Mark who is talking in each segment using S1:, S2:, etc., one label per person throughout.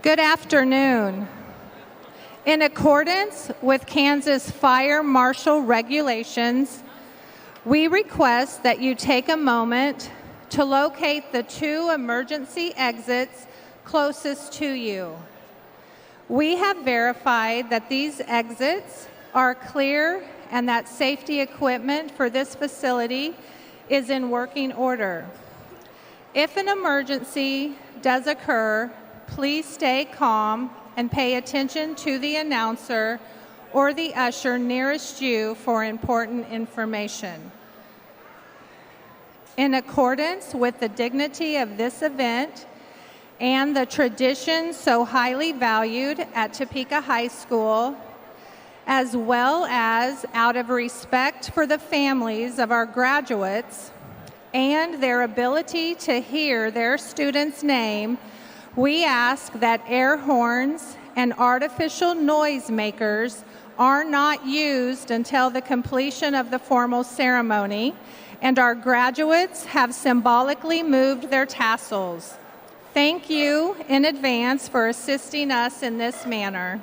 S1: Good afternoon. In accordance with Kansas Fire Marshal regulations, we request that you take a moment to locate the 2 emergency exits closest to you. We have verified that these exits are clear and that safety equipment for this facility is in working order. If an emergency does occur, please stay calm and pay attention to the announcer or the usher nearest you for important information. In accordance with the dignity of this event and the tradition so highly valued at Topeka High School, as well as out of respect for the families of our graduates and their ability to hear their student's name, we ask that air horns and artificial noise makers are not used until the completion of the formal ceremony, and our graduates have symbolically moved their tassels. Thank you in advance for assisting us in this manner.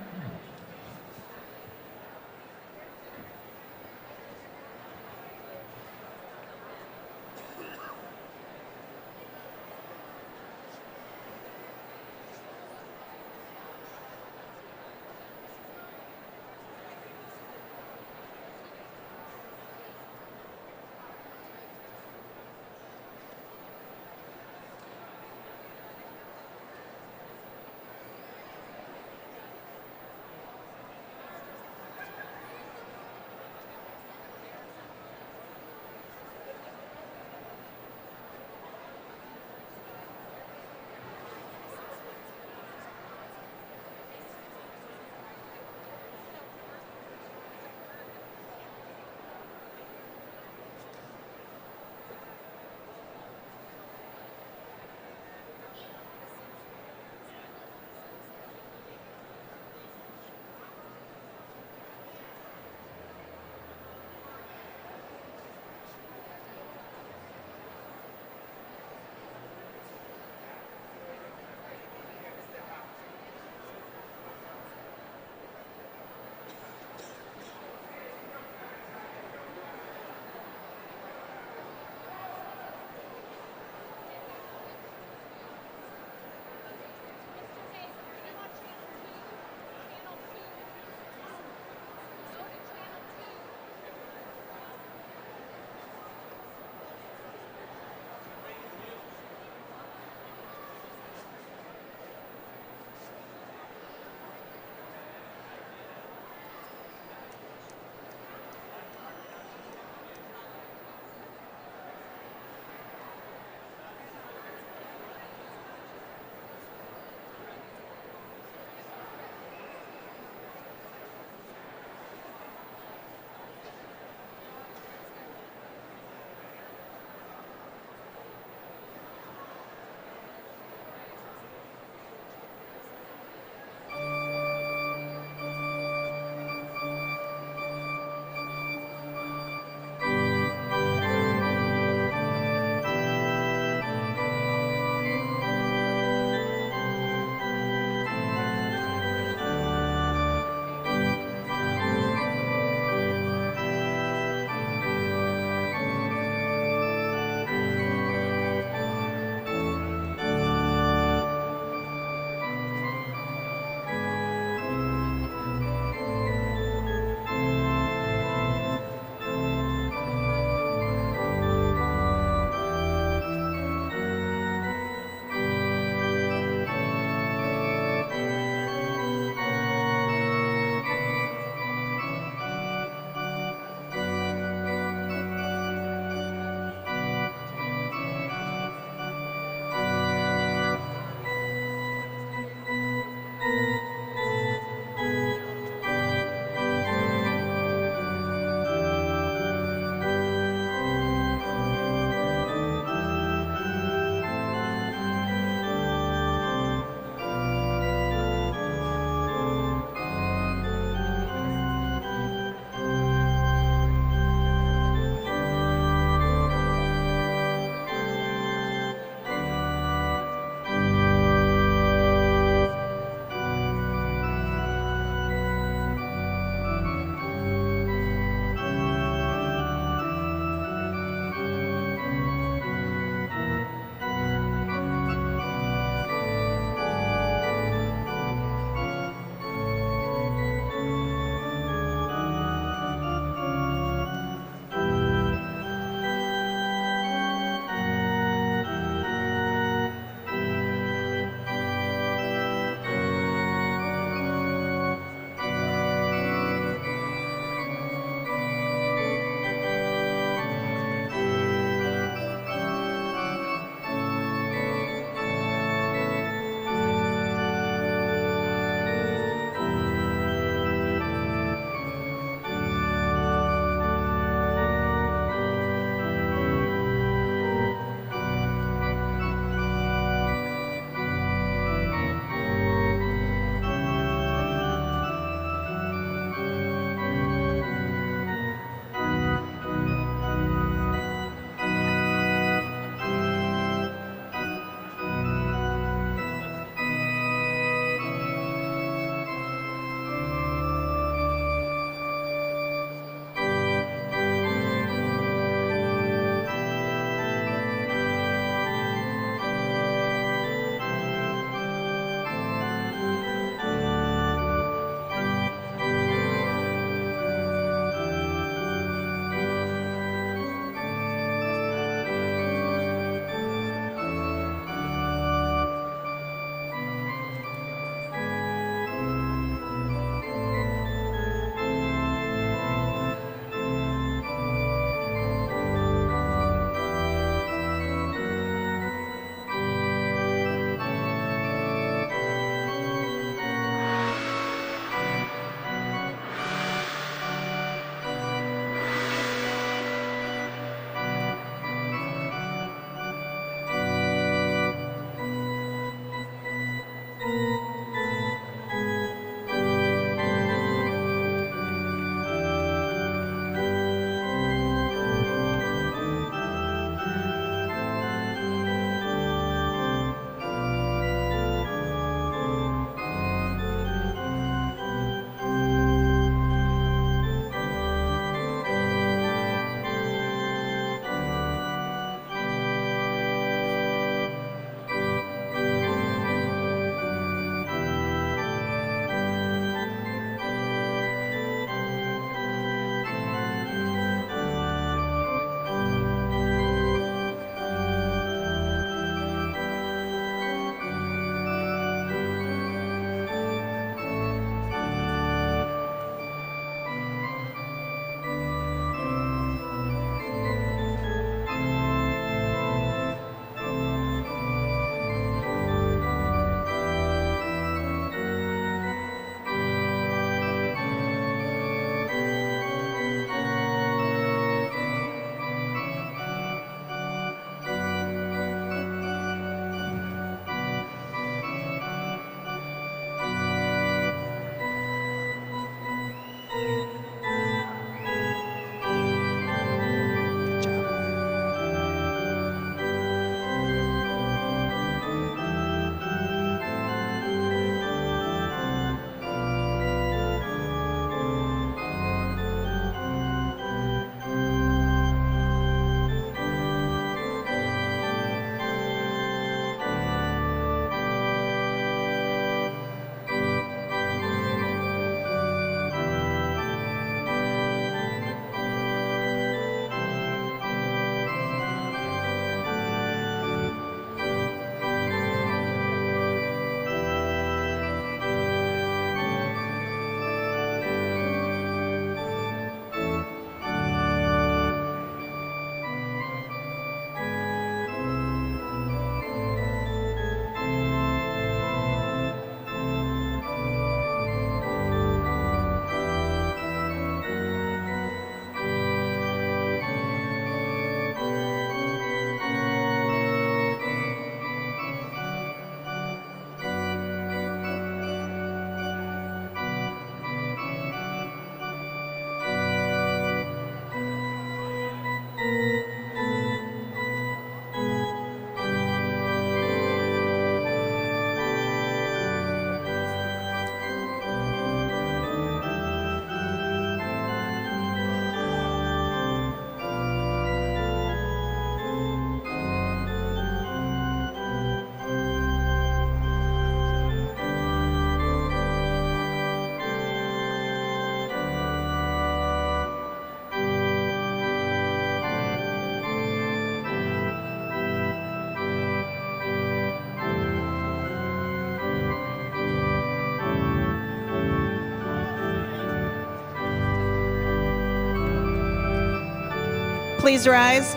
S2: please rise?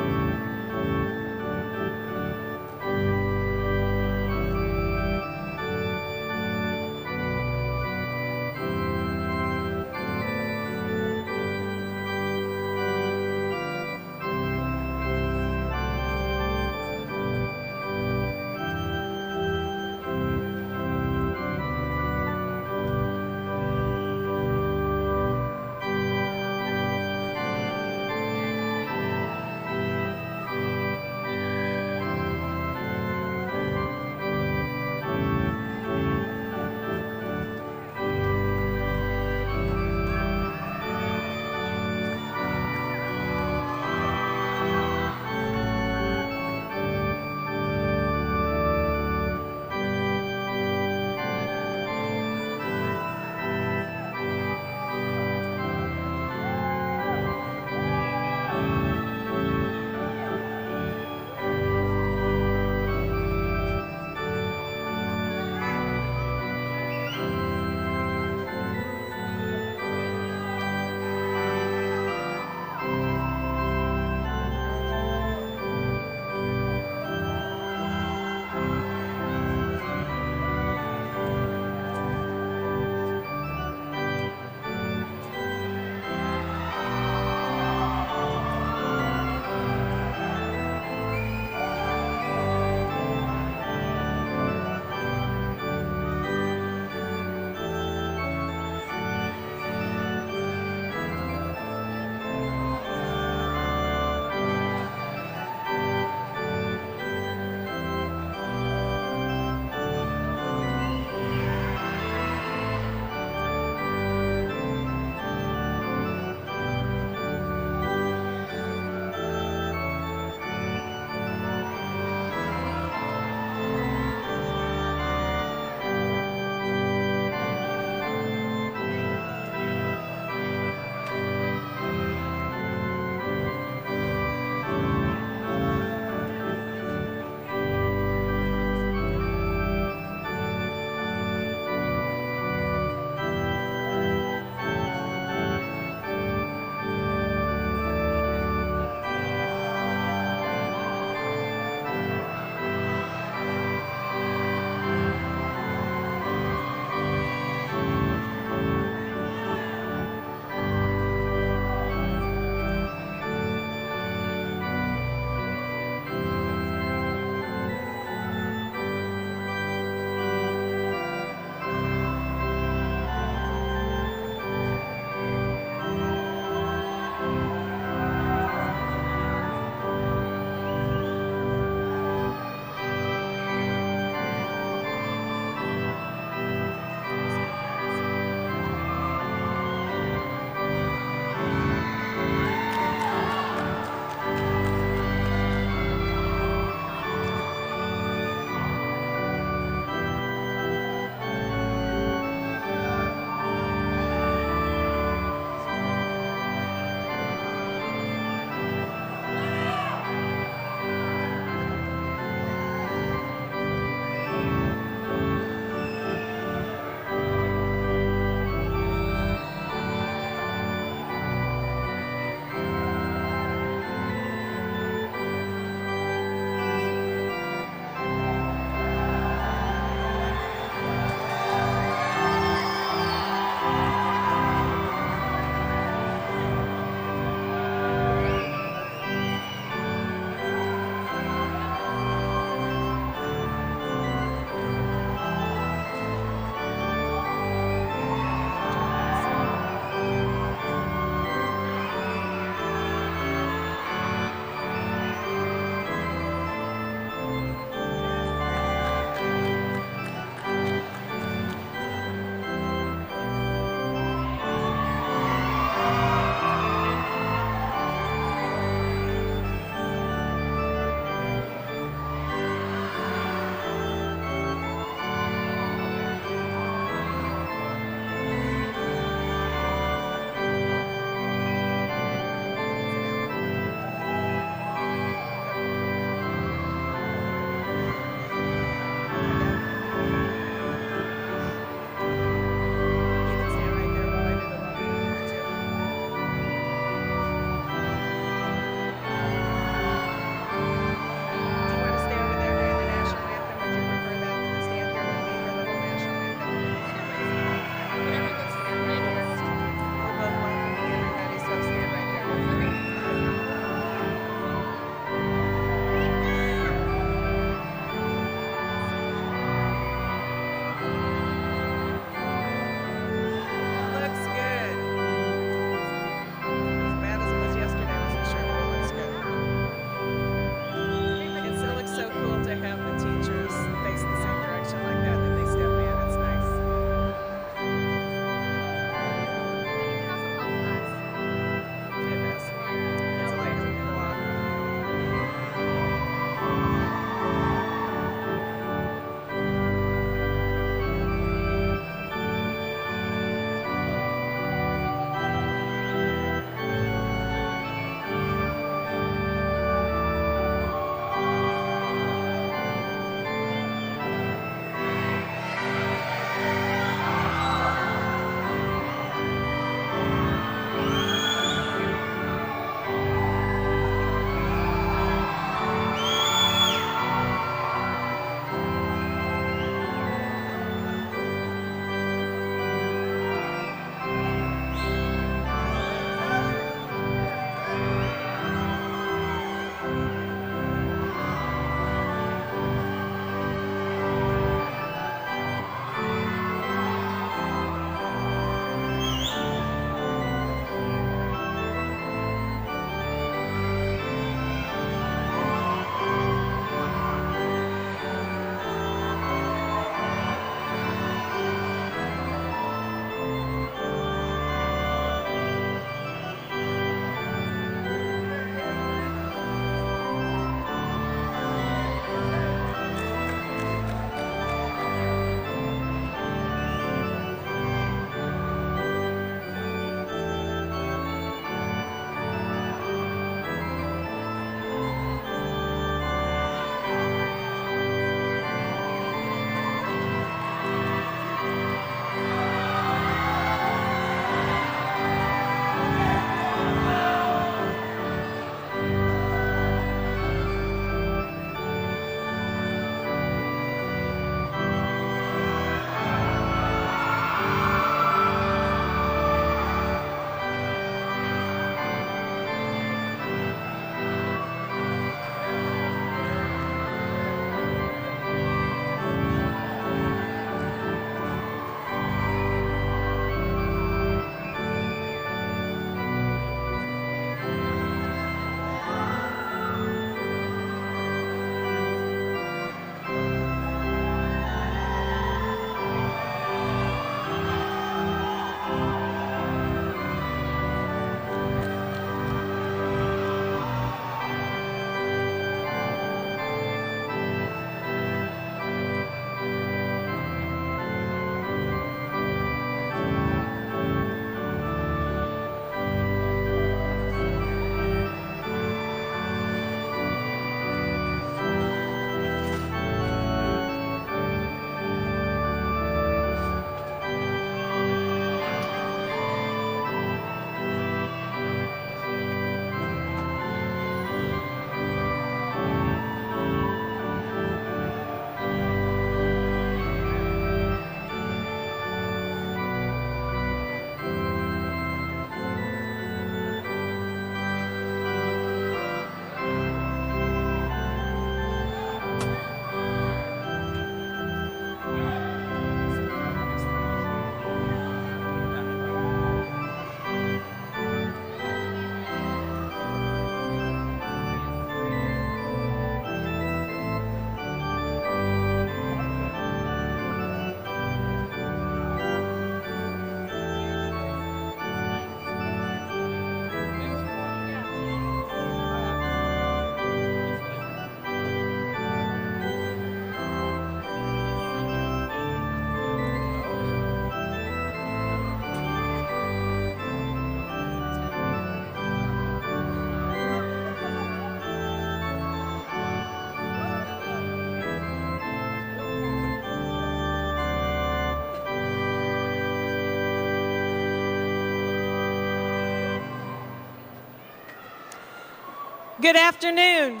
S2: Good afternoon.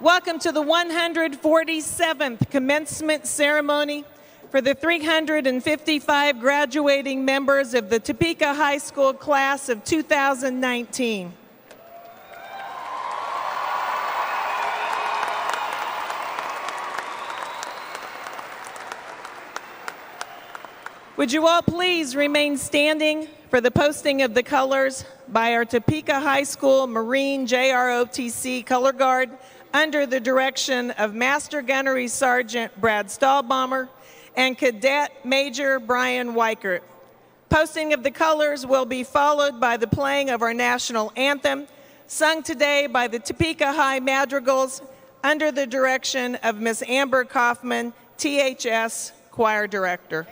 S2: Welcome to the 147th commencement ceremony for the 355 graduating members of the Topeka High School class of 2019. Would you all please remain standing for the posting of the colors by our Topeka High School Marine JROTC Color Guard under the direction of Master Gunnery Sergeant Brad Stahlbaumer and Cadet Major Brian Weichert. Posting of the colors will be followed by the playing of our national anthem, sung today by the Topeka High Madrigals under the direction of Miss Amber Kaufman, THS Choir Director.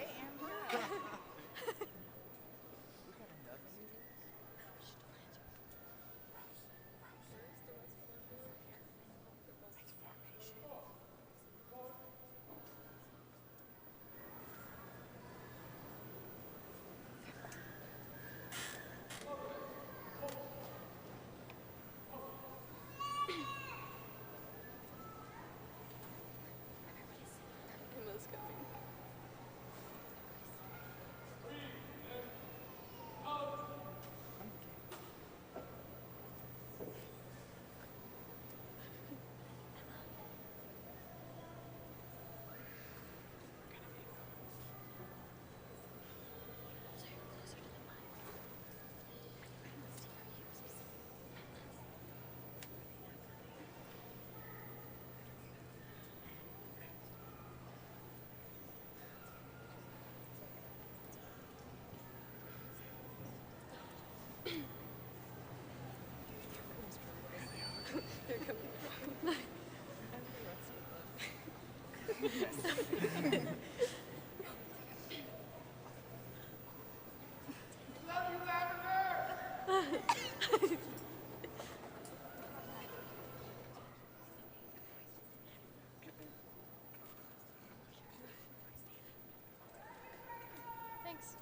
S3: Thanks.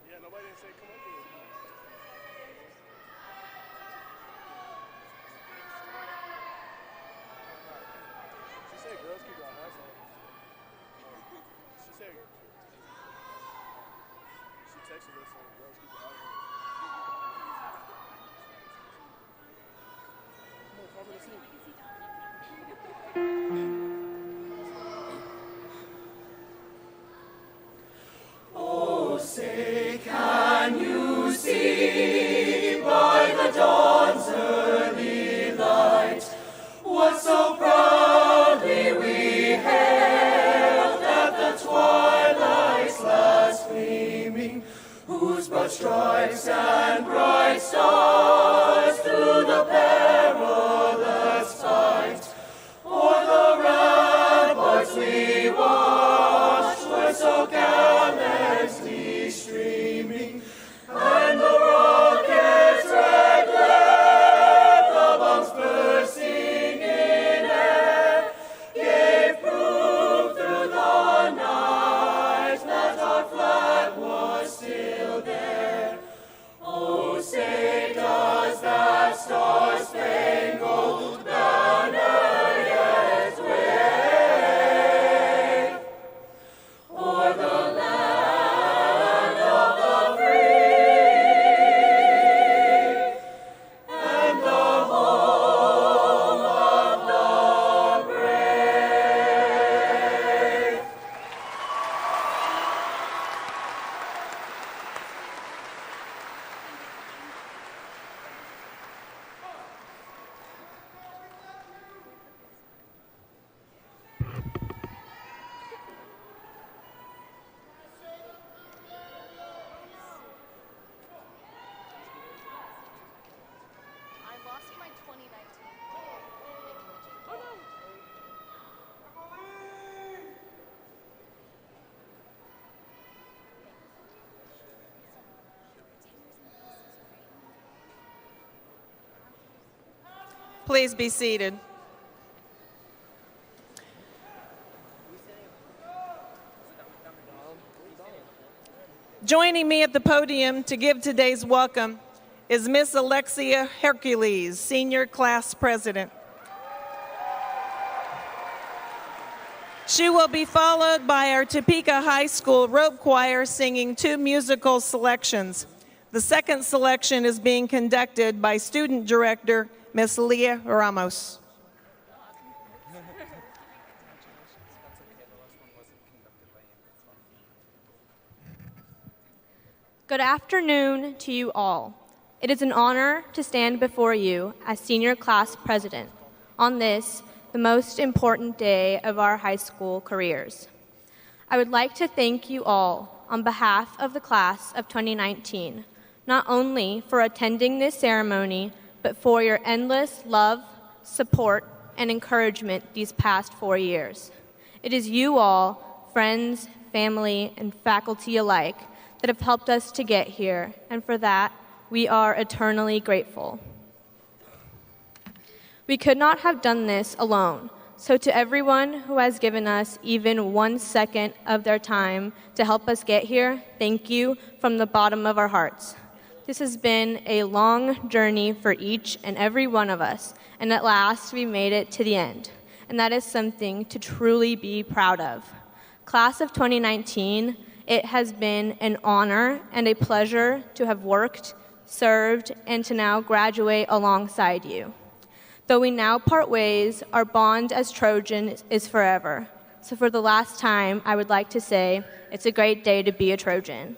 S4: Yeah, nobody didn't say come up here. She said girls keep their hats on. She said she texted us saying girls keep their hats on. Come on, cover the seat.
S5: Oh, say, can you see by the dawn's early light what so proudly we hailed at the twilight's last gleaming, whose broad stripes and bright stars through the perilous fight o'er the ramparts we watched were so gallantly streaming, and the rockets' red glare, the bombs bursting in air, gave proof through the night that our flag was still there. Oh,
S2: Please be seated. Joining me at the podium to give today's welcome is Miss Alexia Hercules, Senior Class President. She will be followed by our Topeka High School rope choir singing 2 musical selections. The second selection is being conducted by Student Director Miss Leah Ramos.
S3: Good afternoon to you all. It is an honor to stand before you as Senior Class President on this, the most important day of our high school careers. I would like to thank you all on behalf of the class of 2019, not only for attending this ceremony, but for your endless love, support, and encouragement these past 4 years. It is you all, friends, family, and faculty alike, that have helped us to get here, and for that, we are eternally grateful. We could not have done this alone, so to everyone who has given us even 1 second of their time to help us get here, thank you from the bottom of our hearts. This has been a long journey for each and every one of us, and at last we made it to the end, and that is something to truly be proud of. Class of 2019, it has been an honor and a pleasure to have worked, served, and to now graduate alongside you. Though we now part ways, our bond as Trojan is forever. So for the last time, I would like to say, it's a great day to be a Trojan.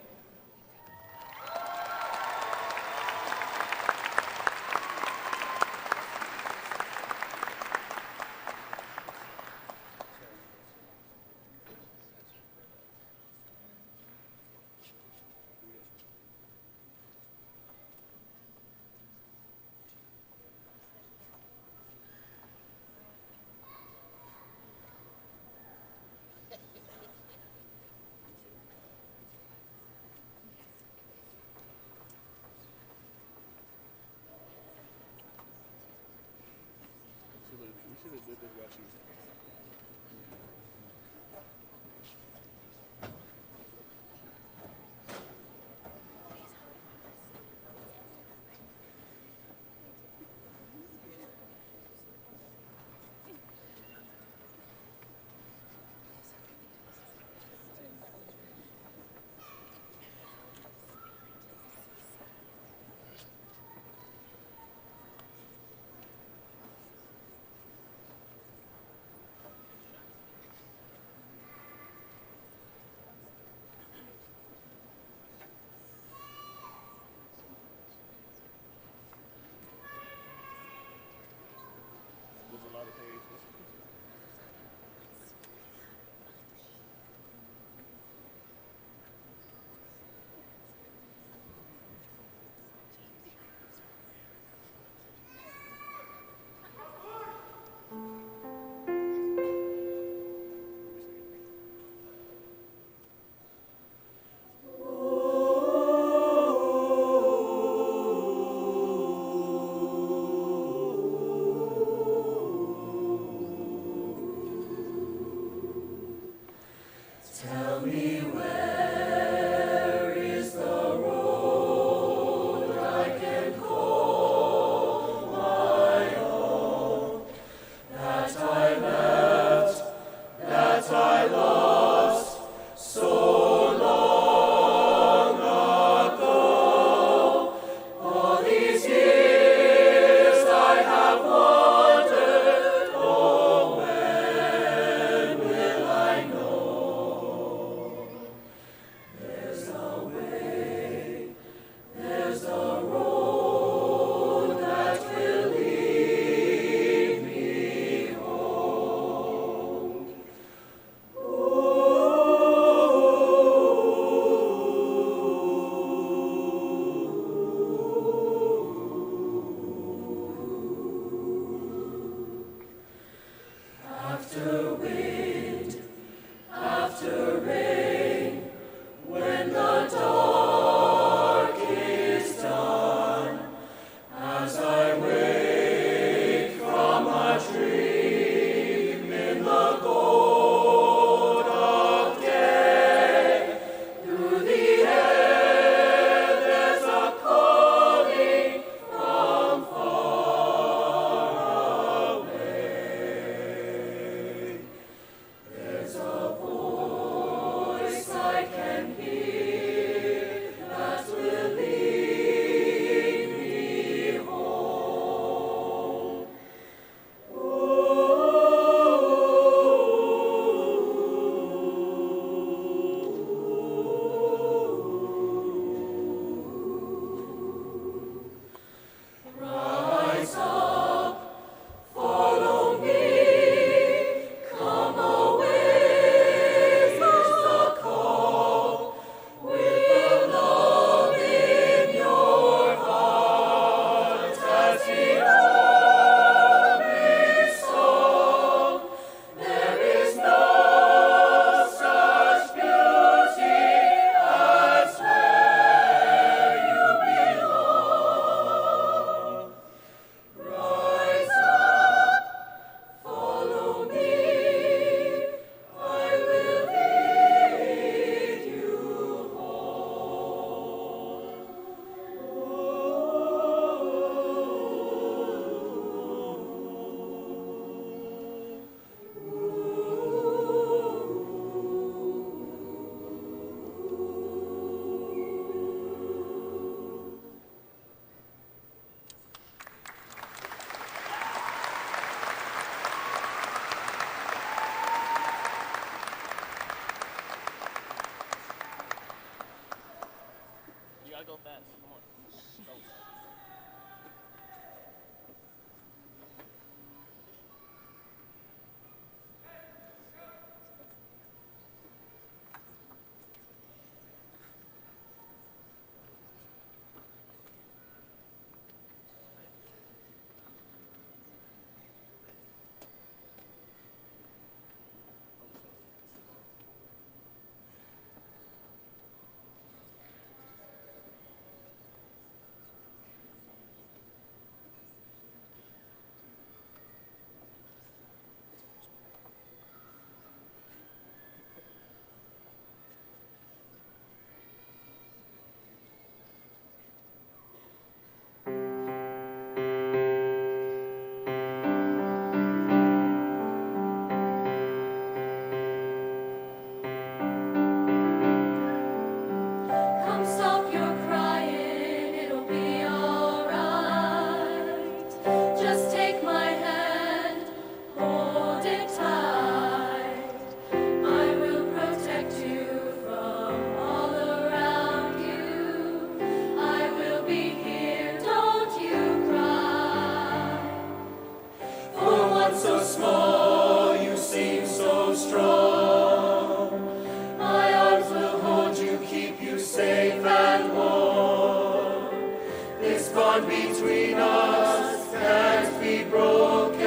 S5: bond between us can't be broken.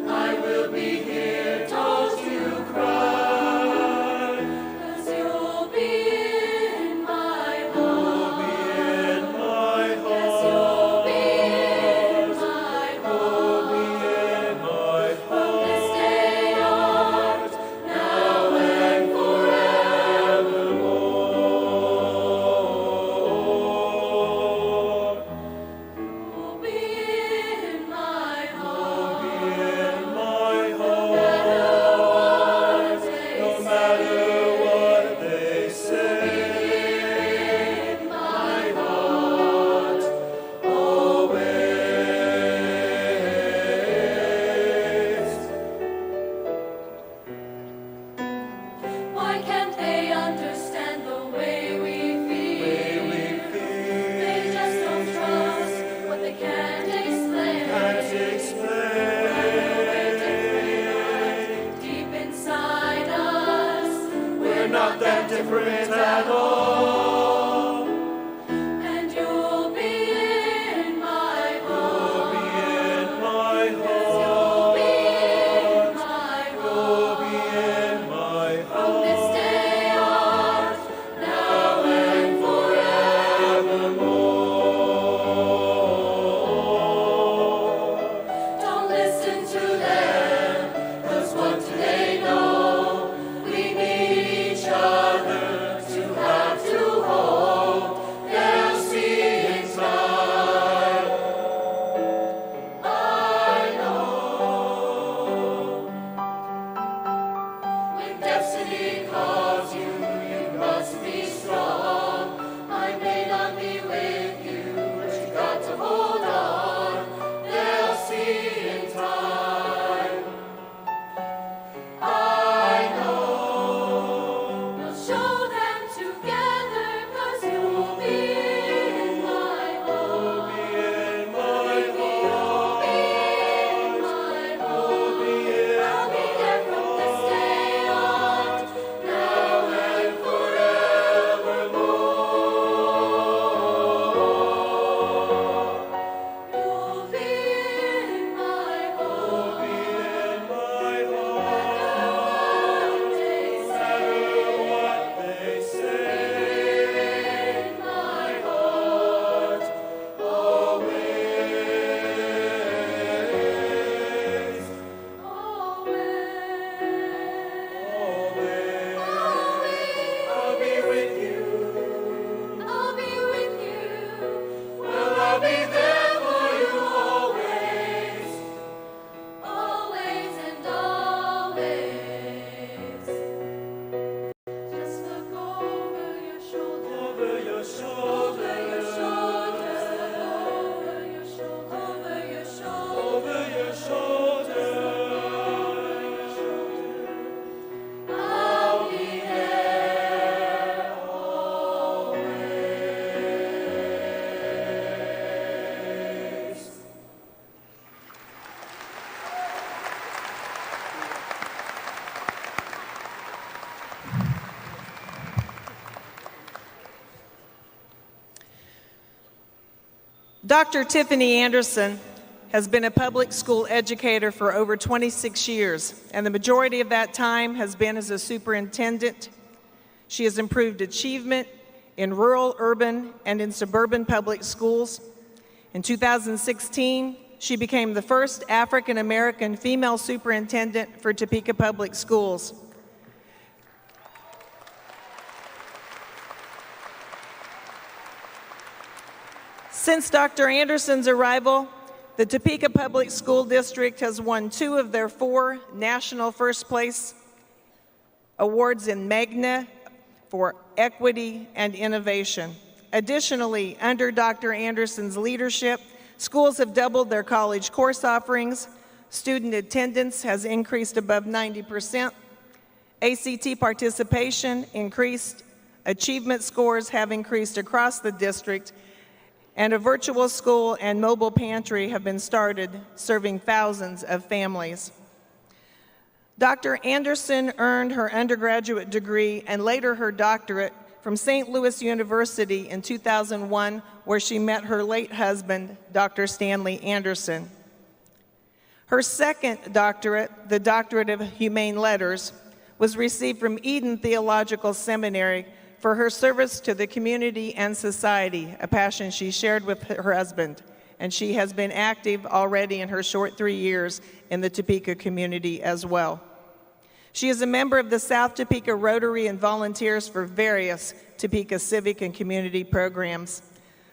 S5: I will be here, don't you cry. 'Cause you'll be in my heart. You'll be in my heart. Yes, you'll be in my heart. You'll be in my heart. From this day on, now and forevermore. You'll be in my heart. You'll be in my heart. No matter what they say. In my heart, always. Why can't they understand the way we feel? They just don't trust what they can't explain. Deep inside us, we're not that different at all. And you'll be in my heart. You'll be in my heart. You'll be in my heart. You'll be in my heart. From this day on, now and forevermore. Don't listen to them, 'cause what do they know? We need each other to have to hold. They'll see in time. I know. When destiny calls you, you must be strong. I may not be with you, but you got to hold on. They'll see in time. I know. We'll show them together, 'cause you'll be in my heart. You'll be in my heart. You'll be in my heart. You'll be in I'll be there from this day on, now and forevermore. You'll be in my heart. You'll be in my heart. No matter what they say. In my heart, always. Always. I'll be with you. I'll be with you. Well, I'll be there for you always. Always and always. Just look over your shoulder. Over your shoulder. Over your shoulder. Over your shoulder. Over your shoulder. Over your shoulder. I'll be there always.
S2: Dr. Tiffany Anderson has been a public school educator for over 26 years, and the majority of that time has been as a superintendent. She has improved achievement in rural, urban, and in suburban public schools. In 2016, she became the first African American female superintendent for Topeka Public Schools. Since Dr. Anderson's arrival, the Topeka Public School District has won 2 of their 4 national first place awards in Magna for equity and innovation. Additionally, under Dr. Anderson's leadership, schools have doubled their college course offerings, student attendance has increased above 90%, ACT participation increased, achievement scores have increased across the district, and a virtual school and mobile pantry have been started, serving thousands of families. Dr. Anderson earned her undergraduate degree and later her doctorate from St. Louis University in 2001, where she met her late husband, Dr. Stanley Anderson. Her second doctorate, the Doctorate of Humane Letters, was received from Eden Theological Seminary for her service to the community and society, a passion she shared with her husband. And she has been active already in her short 3 years in the Topeka community as well. She is a member of the South Topeka Rotary and volunteers for various Topeka civic and community programs.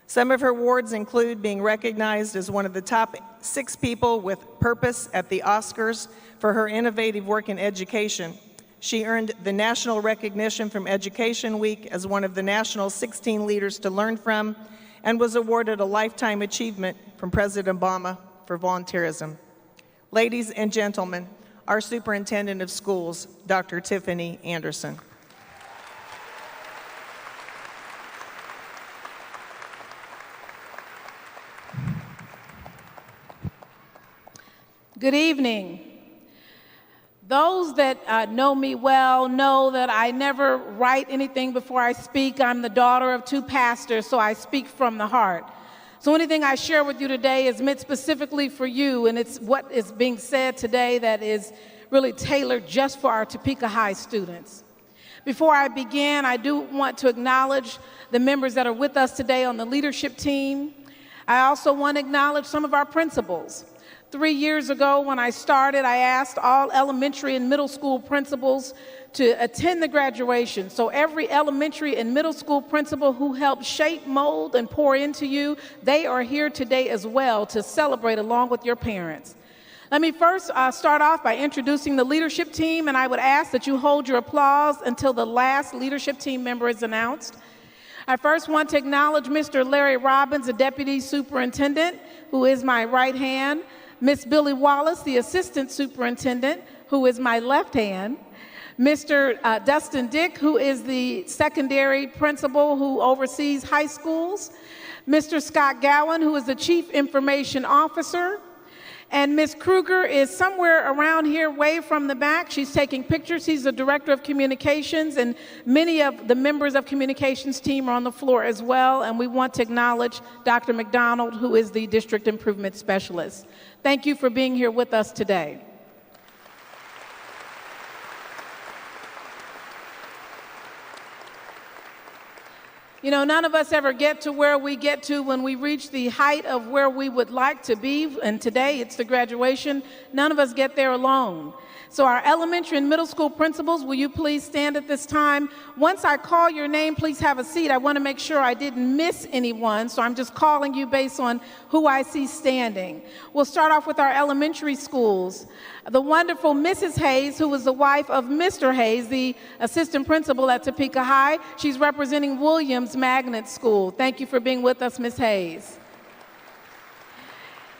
S2: Some of her awards include being recognized as one of the top 6 people with purpose at the Oscars for her innovative work in education. She earned the national recognition from Education Week as one of the national 16 leaders to learn from, and was awarded a Lifetime Achievement from President Obama for volunteerism. Ladies and gentlemen, our Superintendent of Schools, Dr. Tiffany Anderson.
S6: Good evening. Those that know me well know that I never write anything before I speak. I'm the daughter of 2 pastors, so I speak from the heart. So anything I share with you today is meant specifically for you, and it's what is being said today that is really tailored just for our Topeka High students. Before I begin, I do want to acknowledge the members that are with us today on the leadership team. I also want to acknowledge some of our principals. 3 years ago when I started, I asked all elementary and middle school principals to attend the graduation. So every elementary and middle school principal who helped shape, mold, and pour into you, they are here today as well to celebrate along with your parents. Let me first start off by introducing the leadership team, and I would ask that you hold your applause until the last leadership team member is announced. I first want to acknowledge Mr. Larry Robbins, the Deputy Superintendent, who is my right hand, Miss Billy Wallace, the Assistant Superintendent, who is my left hand, Mr. Dustin Dick, who is the secondary principal who oversees high schools, Mr. Scott Gowan, who is the Chief Information Officer, and Ms. Kruger is somewhere around here, way from the back. She's taking pictures. He's the Director of Communications, and many of the members of communications team are on the floor as well. And we want to acknowledge Dr. McDonald, who is the District Improvement Specialist. Thank you for being here with us today. You know, none of us ever get to where we get to when we reach the height of where we would like to be, and today it's the graduation. None of us get there alone. So our elementary and middle school principals, will you please stand at this time? Once I call your name, please have a seat. I want to make sure I didn't miss anyone, so I'm just calling you based on who I see standing. We'll start off with our elementary schools. The wonderful Mrs. Hayes, who is the wife of Mr. Hayes, the assistant principal at Topeka High. She's representing Williams Magnet School. Thank you for being with us, Ms. Hayes.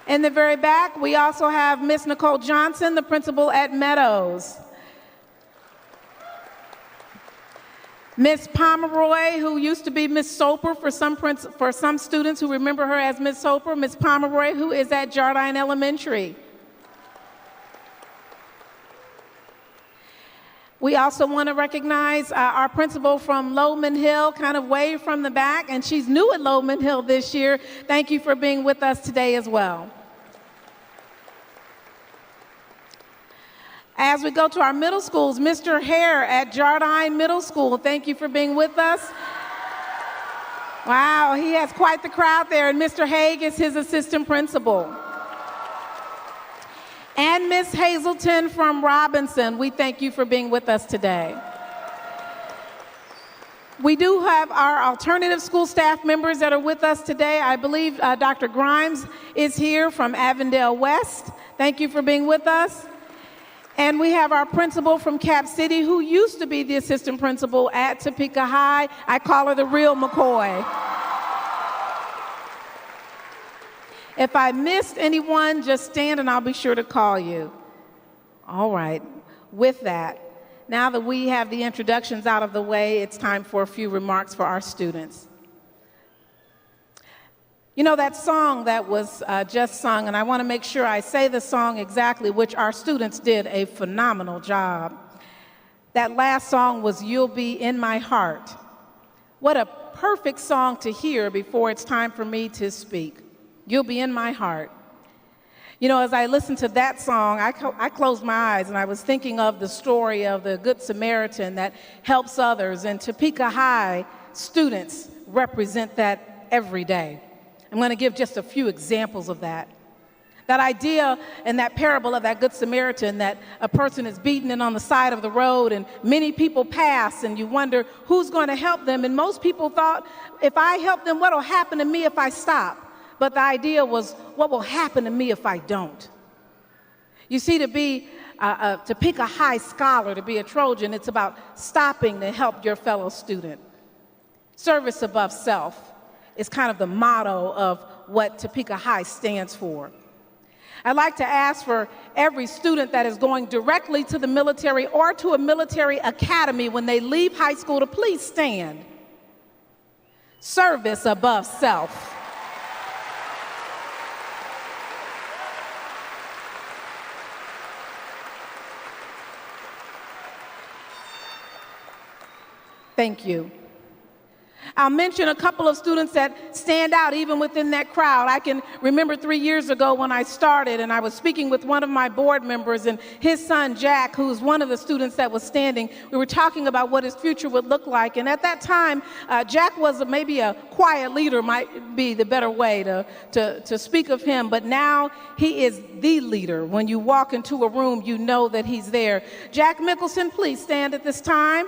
S6: In the very back, we also have Miss Nicole Johnson, the principal at Meadows. Miss Pomeroy, who used to be Miss Soper for some students who remember her as Miss Soper. Miss Pomeroy, who is at Jardine Elementary. We also want to recognize our principal from Lowman Hill, kind of way from the back, and she's new at Lowman Hill this year. Thank you for being with us today as well. As we go to our middle schools, Mr. Hare at Jardine Middle School, thank you for being with us. Wow, he has quite the crowd there, and Mr. Haig is his assistant principal. And Miss Hazelton from Robinson, we thank you for being with us today. We do have our alternative school staff members that are with us today. I believe Dr. Grimes is here from Avondale West. Thank you for being with us. And we have our principal from Cap City, who used to be the assistant principal at Topeka High. I call her the real McCoy. If I missed anyone, just stand and I'll be sure to call you. All right. With that, now that we have the introductions out of the way, it's time for a few remarks for our students. You know, that song that was just sung, and I want to make sure I say the song exactly, which our students did a phenomenal job. That last song was "You'll Be in My Heart." What a perfect song to hear before it's time for me to speak. You'll be in my heart. You know, as I listened to that song, I closed my eyes and I was thinking of the story of the Good Samaritan that helps others, and Topeka High students represent that every day. I'm going to give just a few examples of that. That idea in that parable of that Good Samaritan, that a person is beaten and on the side of the road and many people pass and you wonder who's going to help them. And most people thought, if I help them, what will happen to me if I stop? But the idea was, what will happen to me if I don't? You see, to be a Topeka High scholar, to be a Trojan, it's about stopping to help your fellow student. Service above self is kind of the motto of what Topeka High stands for. I'd like to ask for every student that is going directly to the military or to a military academy when they leave high school to please stand. Service above self. Thank you. I'll mention a couple of students that stand out even within that crowd. I can remember 3 years ago when I started and I was speaking with one of my board members and his son Jack, who's one of the students that was standing. We were talking about what his future would look like. And at that time, Jack was maybe a quiet leader, might be the better way to speak of him. But now he is the leader. When you walk into a room, you know that he's there. Jack Mickelson, please stand at this time.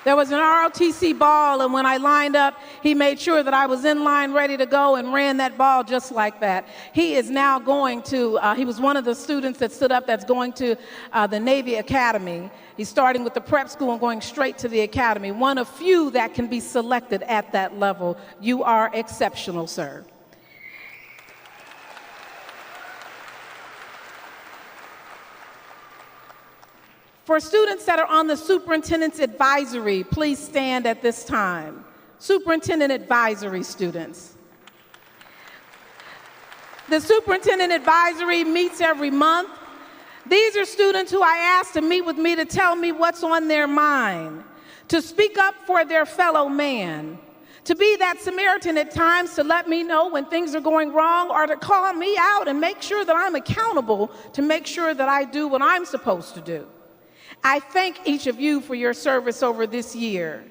S6: There was an ROTC ball, and when I lined up, he made sure that I was in line ready to go and ran that ball just like that. He is now going to, he was one of the students that stood up that's going to the Navy Academy. He's starting with the prep school and going straight to the academy. One of few that can be selected at that level. You are exceptional, sir. For students that are on the superintendent's advisory, please stand at this time. Superintendent advisory students. The superintendent advisory meets every month. These are students who I ask to meet with me to tell me what's on their mind, to speak up for their fellow man, to be that Samaritan at times to let me know when things are going wrong, or to call me out and make sure that I'm accountable to make sure that I do what I'm supposed to do. I thank each of you for your service over this year.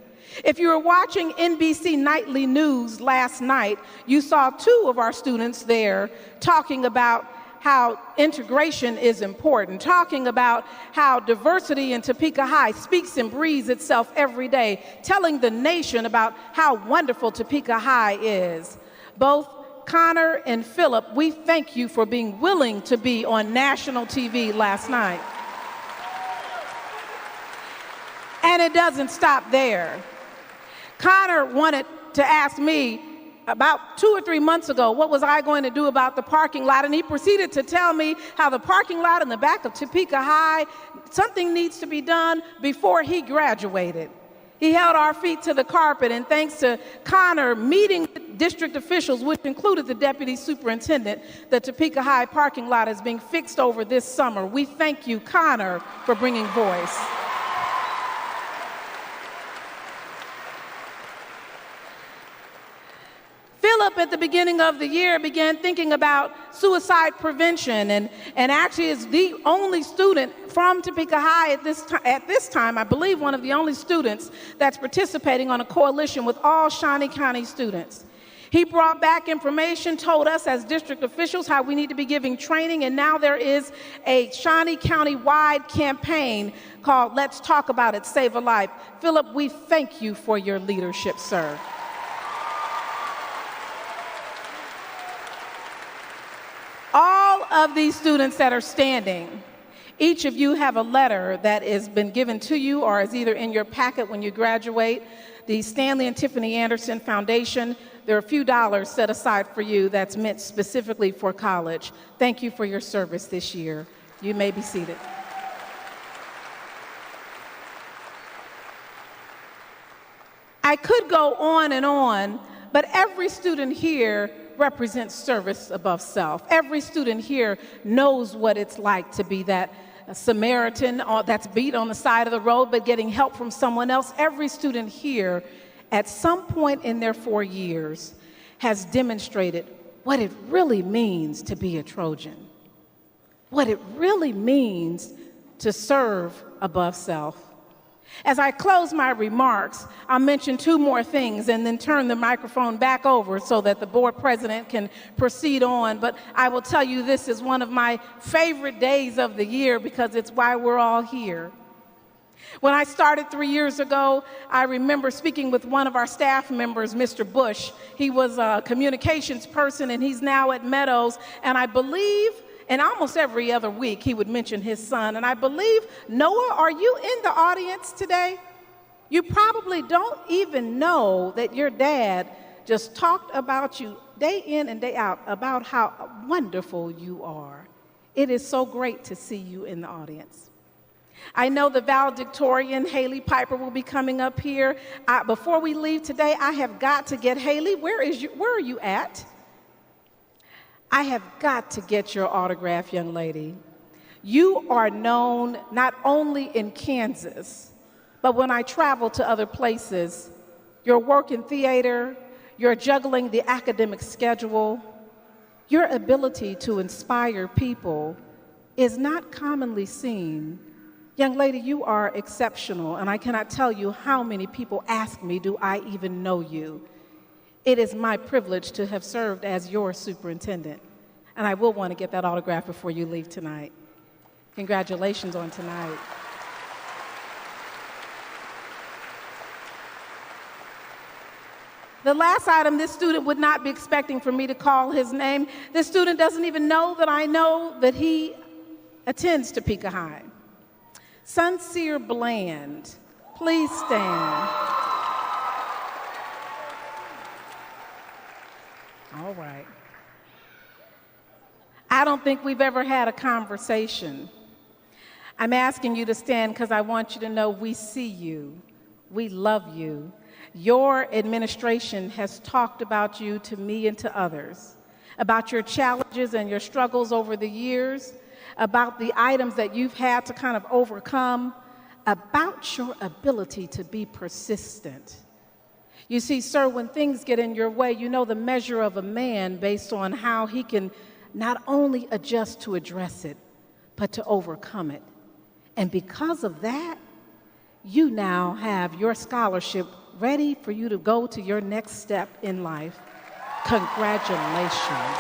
S6: If you were watching NBC Nightly News last night, you saw 2 of our students there talking about how integration is important, talking about how diversity in Topeka High speaks and breathes itself every day, telling the nation about how wonderful Topeka High is. Both Connor and Philip, we thank you for being willing to be on national TV last night. And it doesn't stop there. Connor wanted to ask me about 2 or 3 months ago, what was I going to do about the parking lot? And he proceeded to tell me how the parking lot in the back of Topeka High, something needs to be done before he graduated. He held our feet to the carpet, and thanks to Connor meeting district officials, which included the deputy superintendent, the Topeka High parking lot is being fixed over this summer. We thank you, Connor, for bringing voice. Philip, at the beginning of the year, began thinking about suicide prevention and actually is the only student from Topeka High at this time, I believe one of the only students that's participating on a coalition with all Shawnee County students. He brought back information, told us as district officials how we need to be giving training, and now there is a Shawnee County-wide campaign called Let's Talk About It, Save a Life. Philip, we thank you for your leadership, sir. All of these students that are standing, each of you have a letter that has been given to you or is either in your packet when you graduate. The Stanley and Tiffany Anderson Foundation, there are a few dollars set aside for you that's meant specifically for college. Thank you for your service this year. You may be seated. I could go on, but every student here represents service above self. Every student here knows what it's like to be that Samaritan that's beat on the side of the road, but getting help from someone else. Every student here, at some point in their 4 years, has demonstrated what it really means to be a Trojan, what it really means to serve above self. As I close my remarks, I'll mention 2 more things and then turn the microphone back over so that the board president can proceed on. But I will tell you, this is one of my favorite days of the year because it's why we're all here. When I started 3 years ago, I remember speaking with one of our staff members, Mr. Bush. He was a communications person, and he's now at Meadows. And I believe, and almost every other week, he would mention his son. And I believe, Noah, are you in the audience today? You probably don't even know that your dad just talked about you day in and day out about how wonderful you are. It is so great to see you in the audience. I know the valedictorian, Haley Piper, will be coming up here. Before we leave today, I have got to get Haley. Where are you at? I have got to get your autograph, young lady. You are known not only in Kansas, but when I travel to other places, your work in theater, your juggling the academic schedule, your ability to inspire people is not commonly seen. Young lady, you are exceptional, and I cannot tell you how many people ask me, do I even know you? It is my privilege to have served as your superintendent, and I will want to get that autograph before you leave tonight. Congratulations on tonight. The last item, this student would not be expecting for me to call his name. This student doesn't even know that I know that he attends Topeka High. Sincere Bland, please stand. All right. I don't think we've ever had a conversation. I'm asking you to stand because I want you to know we see you. We love you. Your administration has talked about you to me and to others, about your challenges and your struggles over the years, about the items that you've had to kind of overcome, about your ability to be persistent. You see, sir, when things get in your way, you know the measure of a man based on how he can not only adjust to address it, but to overcome it. And because of that, you now have your scholarship ready for you to go to your next step in life. Congratulations.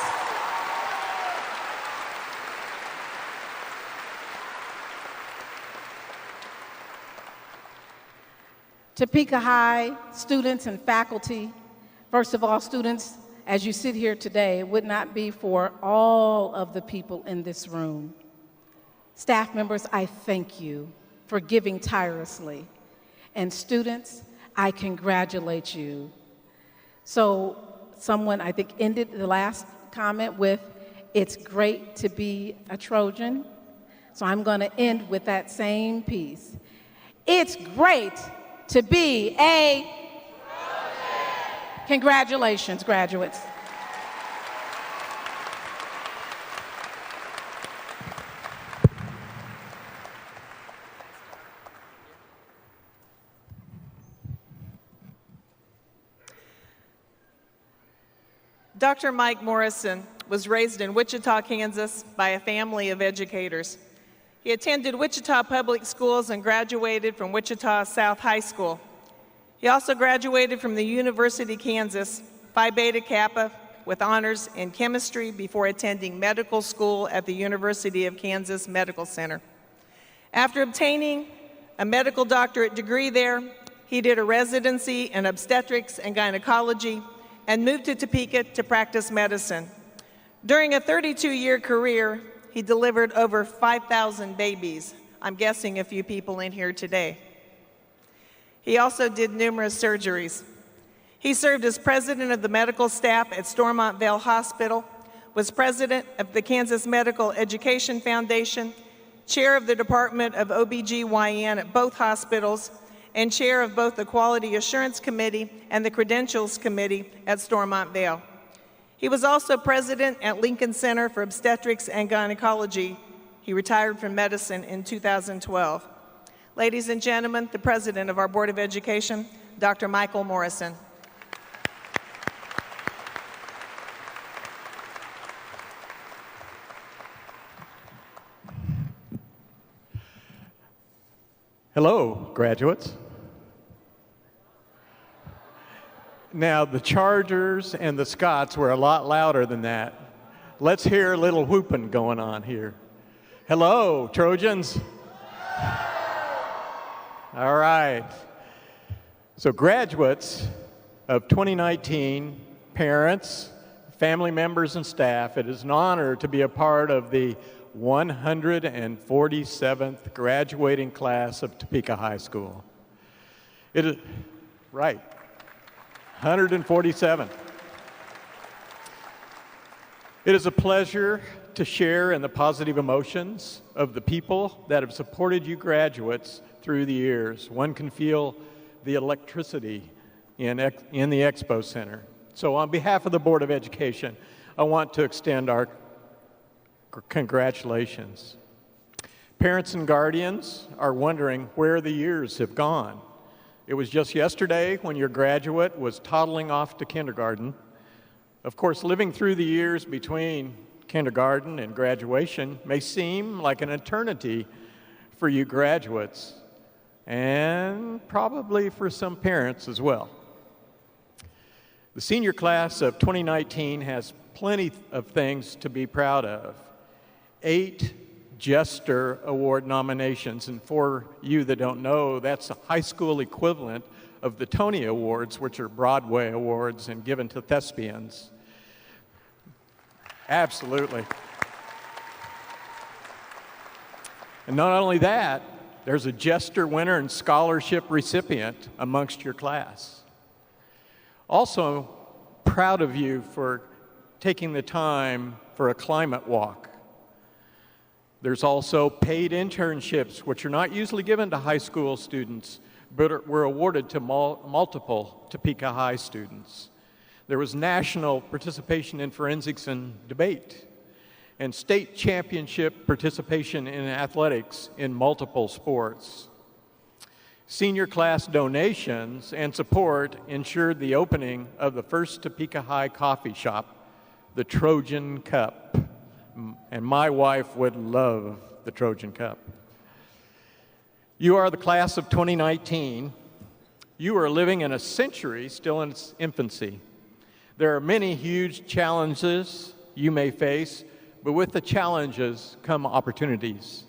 S6: Topeka High students and faculty, first of all, students, as you sit here today, it would not be for all of the people in this room. Staff members, I thank you for giving tirelessly. And students, I congratulate you. So someone, I think, ended the last comment with, it's great to be a Trojan. So I'm going to end with that same piece. It's great to be a Trojan. Congratulations, graduates.
S2: Dr. Mike Morrison was raised in Wichita, Kansas by a family of educators. He attended Wichita Public Schools and graduated from Wichita South High School. He also graduated from the University of Kansas, Phi Beta Kappa, with honors in chemistry before attending medical school at the University of Kansas Medical Center. After obtaining a medical doctorate degree there, he did a residency in obstetrics and gynecology and moved to Topeka to practice medicine. During a 32-year career, he delivered over 5,000 babies. I'm guessing a few people in here today. He also did numerous surgeries. He served as president of the medical staff at Stormont Vail Hospital, was president of the Kansas Medical Education Foundation, chair of the Department of OBGYN at both hospitals, and chair of both the Quality Assurance Committee and the Credentials Committee at Stormont Vail. He was also president at Lincoln Center for Obstetrics and Gynecology He retired from medicine in 2012. Ladies and gentlemen, the President of our Board of Education, Dr. Michael Morrison.
S7: Hello, graduates. Now, the Chargers and the Scots were a lot louder than that. Let's hear a little whooping going on here. Hello, Trojans. All right. So graduates of 2019, parents, family members, and staff, it is an honor to be a part of the 147th graduating class of Topeka High School. It is, right, 147. It is a pleasure to share in the positive emotions of the people that have supported you graduates through the years. One can feel the electricity in the Expo Center. So on behalf of the Board of Education, I want to extend our congratulations. Parents and guardians are wondering where the years have gone. It was just yesterday when your graduate was toddling off to kindergarten. Of course, living through the years between kindergarten and graduation may seem like an eternity for you graduates, and probably for some parents as well. The senior class of 2019 has plenty of things to be proud of. 8 Jester Award nominations, and for you that don't know, that's a high school equivalent of the Tony Awards, which are Broadway awards and given to thespians. Absolutely. And not only that, there's a Jester winner and scholarship recipient amongst your class. Also, proud of you for taking the time for a climate walk. There's also paid internships, which are not usually given to high school students, but were awarded to multiple Topeka High students. There was national participation in forensics and debate, and state championship participation in athletics in multiple sports. Senior class donations and support ensured the opening of the first Topeka High coffee shop, the Trojan Cup. And my wife would love the Trojan Cup. You are the class of 2019. You are living in a century still in its infancy. There are many huge challenges you may face, but with the challenges come opportunities.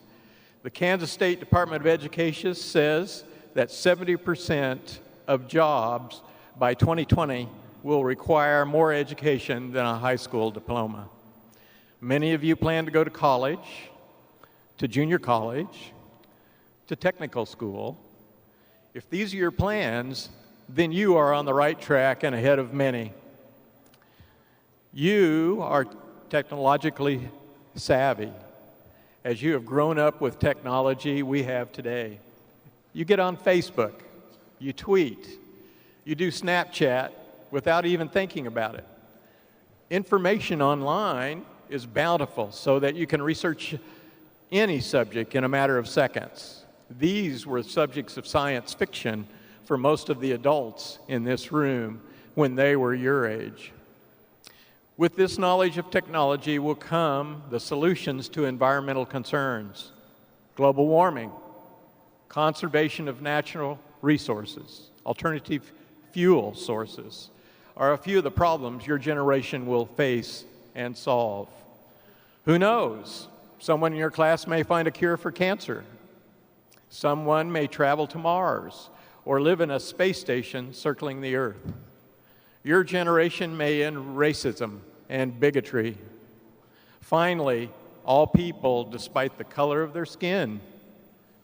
S7: The Kansas State Department of Education says that 70% of jobs by 2020 will require more education than a high school diploma. Many of you plan to go to college, to junior college, to technical school. If these are your plans, then you are on the right track and ahead of many. You are technologically savvy. As you have grown up with technology we have today. You get on Facebook, you tweet, you do Snapchat without even thinking about it. Information online is bountiful so that you can research any subject in a matter of seconds. These were subjects of science fiction for most of the adults in this room when they were your age. With this knowledge of technology will come the solutions to environmental concerns, global warming, conservation of natural resources, alternative fuel sources are a few of the problems your generation will face and solve. Who knows? Someone in your class may find a cure for cancer. Someone may travel to Mars or live in a space station circling the Earth. Your generation may end racism and bigotry. Finally, all people, despite the color of their skin,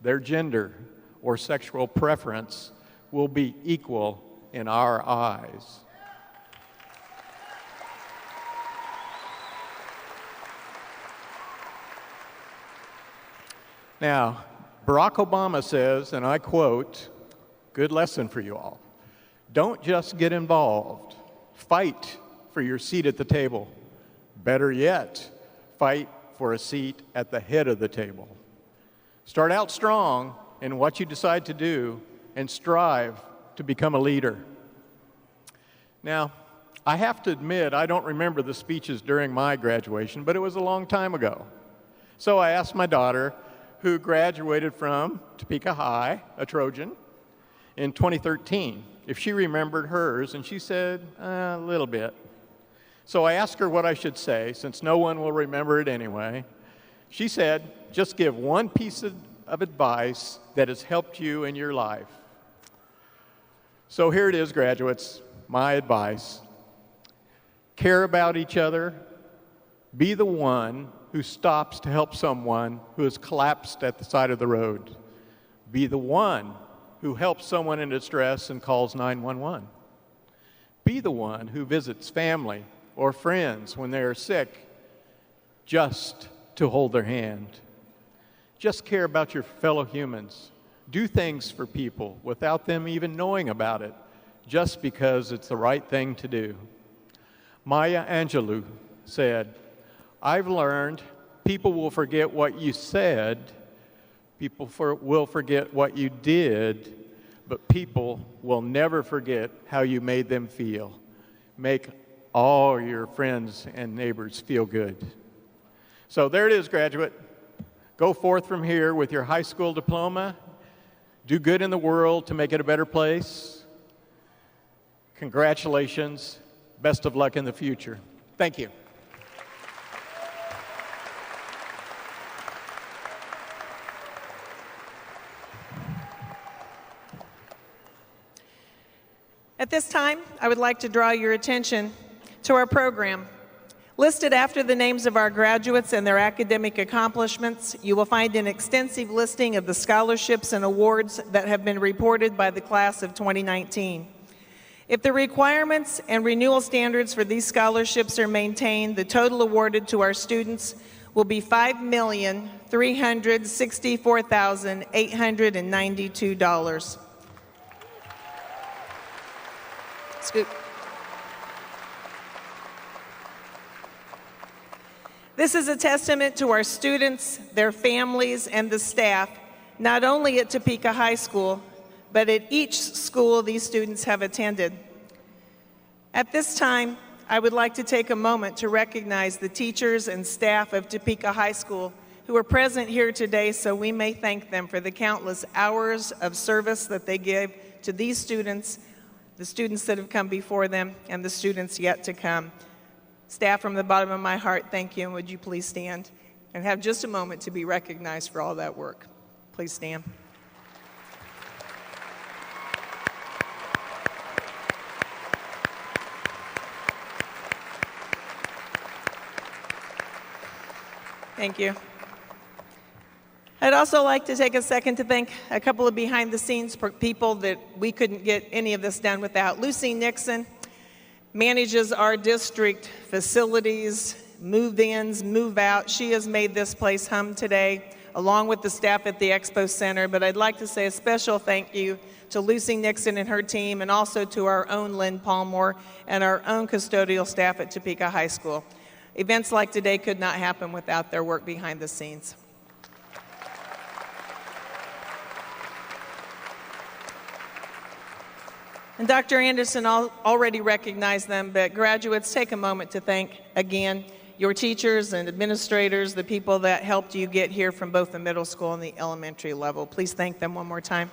S7: their gender, or sexual preference, will be equal in our eyes. Now, Barack Obama says, and I quote, good lesson for you all, don't just get involved, fight for your seat at the table. Better yet, fight for a seat at the head of the table. Start out strong in what you decide to do and strive to become a leader. Now, I have to admit, I don't remember the speeches during my graduation, but it was a long time ago. So I asked my daughter, who graduated from Topeka High, a Trojan, in 2013, if she remembered hers, and she said, a little bit. So I asked her what I should say, since no one will remember it anyway. She said, just give one piece of advice that has helped you in your life. So here it is, graduates, my advice. Care about each other. Be the one who stops to help someone who has collapsed at the side of the road. Be the one who helps someone in distress and calls 911. Be the one who visits family or friends when they are sick just to hold their hand. Just care about your fellow humans. Do things for people without them even knowing about it, just because it's the right thing to do. Maya Angelou said, I've learned people will forget what you said, people will forget what you did, but people will never forget how you made them feel. Make all your friends and neighbors feel good. So there it is, graduate. Go forth from here with your high school diploma. Do good in the world to make it a better place. Congratulations. Best of luck in the future. Thank you.
S2: At this time, I would like to draw your attention to our program. Listed after the names of our graduates and their academic accomplishments, you will find an extensive listing of the scholarships and awards that have been reported by the class of 2019. If the requirements and renewal standards for these scholarships are maintained, the total awarded to our students will be $5,364,892. Scoot. This is a testament to our students, their families, and the staff, not only at Topeka High School, but at each school these students have attended. At this time, I would like to take a moment to recognize the teachers and staff of Topeka High School who are present here today, so we may thank them for the countless hours of service that they give to these students, the students that have come before them, and the students yet to come. Staff, from the bottom of my heart, thank you, and would you please stand and have just a moment to be recognized for all that work. Please stand. Thank you. I'd also like to take a second to thank a couple of behind-the-scenes people that we couldn't get any of this done without. Lucy Nixon manages our district facilities, move-ins, move-out. She has made this place hum today, along with the staff at the Expo Center. But I'd like to say a special thank you to Lucy Nixon and her team, and also to our own Lynn Palmore and our own custodial staff at Topeka High School. Events like today could not happen without their work behind the scenes. And Dr. Anderson already recognized them, but graduates, take a moment to thank again your teachers and administrators, the people that helped you get here from both the middle school and the elementary level. Please thank them one more time.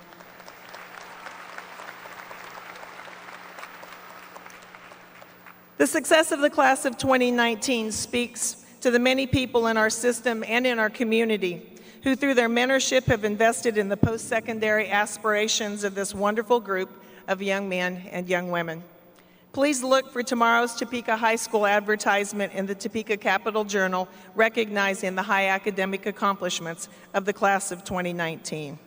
S2: The success of the class of 2019 speaks to the many people in our system and in our community who, through their mentorship, have invested in the post-secondary aspirations of this wonderful group of young men and young women. Please look for tomorrow's Topeka High School advertisement in the Topeka Capital Journal recognizing the high academic accomplishments of the class of 2019.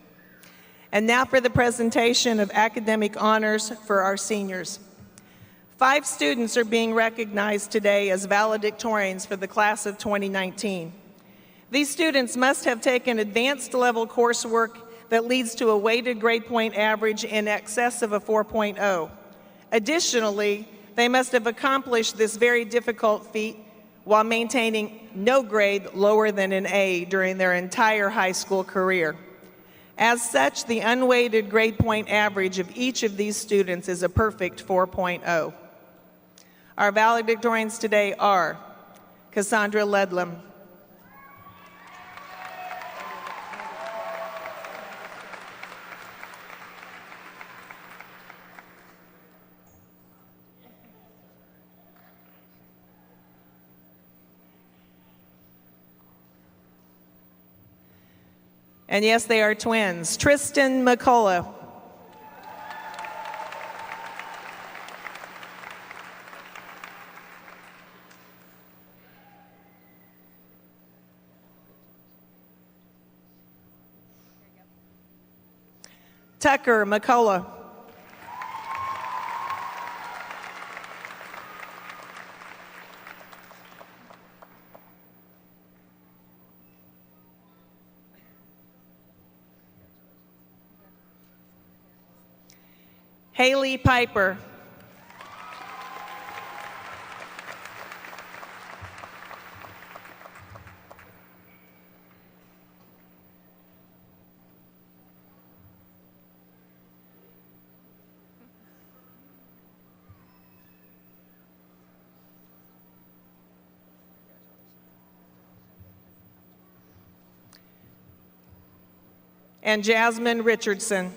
S2: And now for the presentation of academic honors for our seniors. 5 students are being recognized today as valedictorians for the class of 2019. These students must have taken advanced level coursework that leads to a weighted grade point average in excess of a 4.0. Additionally, they must have accomplished this very difficult feat while maintaining no grade lower than an A during their entire high school career. As such, the unweighted grade point average of each of these students is a perfect 4.0. Our valedictorians today are Cassandra Ledlam, and yes, they are twins, Tristan McCullough, Tucker McCullough, Haley Piper, and Jasmine Richardson.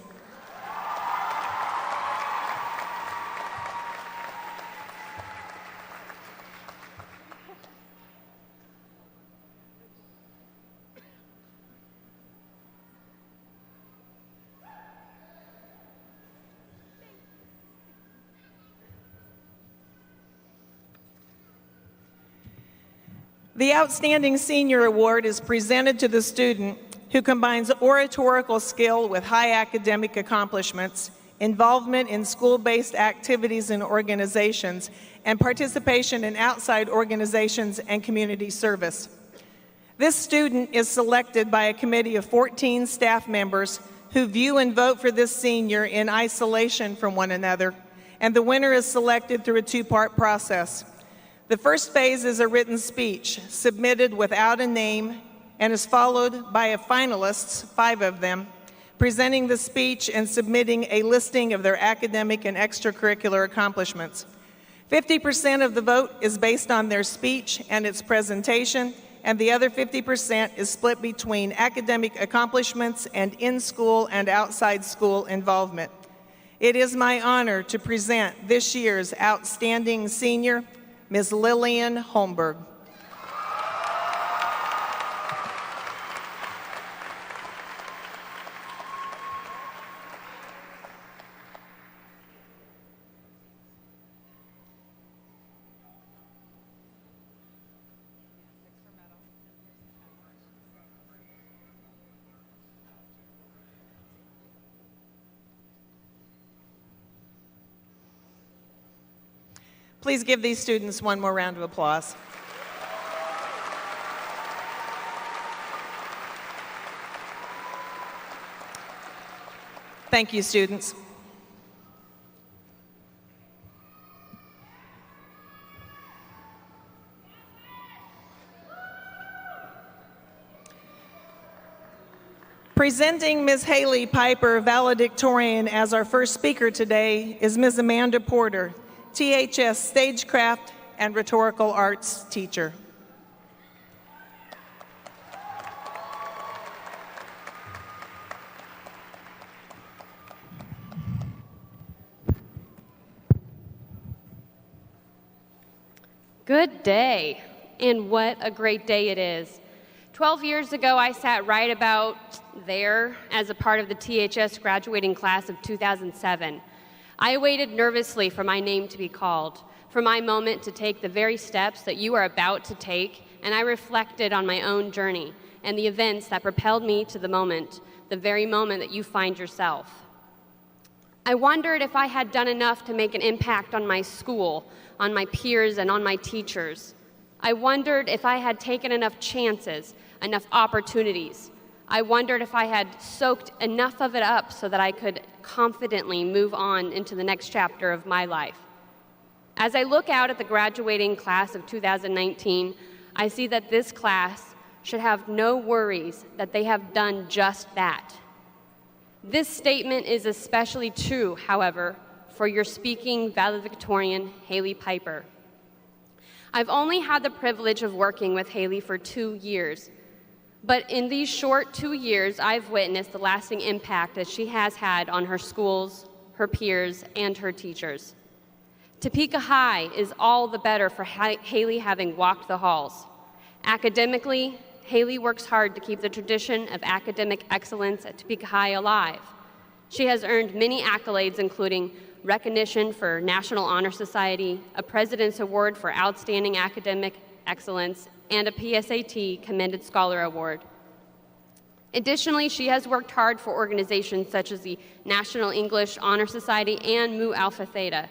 S2: The Outstanding Senior Award is presented to the student who combines oratorical skill with high academic accomplishments, involvement in school-based activities and organizations, and participation in outside organizations and community service. This student is selected by a committee of 14 staff members who view and vote for this senior in isolation from one another, and the winner is selected through a two-part process. The first phase is a written speech submitted without a name and is followed by a finalists, 5 of them, presenting the speech and submitting a listing of their academic and extracurricular accomplishments. 50% of the vote is based on their speech and its presentation, and the other 50% is split between academic accomplishments and in-school and outside school involvement. It is my honor to present this year's Outstanding Senior, Ms. Lillian Holmberg. Please give these students one more round of applause. Thank you, students. Presenting Ms. Haley Piper, valedictorian, as our first speaker today is Ms. Amanda Porter, THS Stagecraft and Rhetorical Arts teacher.
S8: Good day, and what a great day it is. 12 years ago, I sat right about there as a part of the THS graduating class of 2007. I waited nervously for my name to be called, for my moment to take the very steps that you are about to take, and I reflected on my own journey and the events that propelled me to the very moment that you find yourself. I wondered if I had done enough to make an impact on my school, on my peers, and on my teachers. I wondered if I had taken enough chances, enough opportunities. I wondered if I had soaked enough of it up so that I could confidently move on into the next chapter of my life. As I look out at the graduating class of 2019, I see that this class should have no worries that they have done just that. This statement is especially true, however, for your speaking valedictorian, Haley Piper. I've only had the privilege of working with Haley for 2 years, but in these short 2 years, I've witnessed the lasting impact that she has had on her schools, her peers, and her teachers. Topeka High is all the better for Haley having walked the halls. Academically, Haley works hard to keep the tradition of academic excellence at Topeka High alive. She has earned many accolades, including recognition for National Honor Society, a President's Award for Outstanding Academic Excellence, and a PSAT Commended Scholar Award. Additionally, she has worked hard for organizations such as the National English Honor Society and Mu Alpha Theta.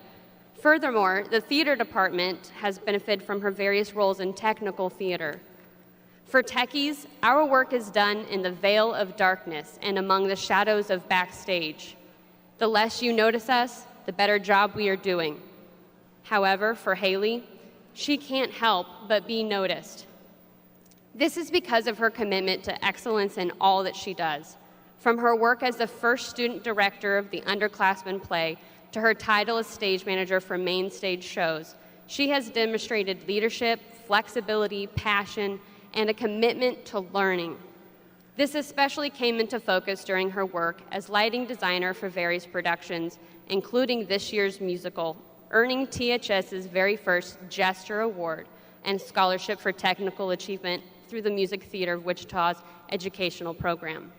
S8: Furthermore, the theater department has benefited from her various roles in technical theater. For techies, our work is done in the veil of darkness and among the shadows of backstage. The less you notice us, the better job we are doing. However, for Haley, she can't help but be noticed. This is because of her commitment to excellence in all that she does. From her work as the first student director of the underclassmen play to her title as stage manager for main stage shows, she has demonstrated leadership, flexibility, passion, and a commitment to learning. This especially came into focus during her work as lighting designer for various productions, including this year's musical, earning THS's very first Gesture Award and Scholarship for Technical Achievement through the Music Theater of Wichita's educational program.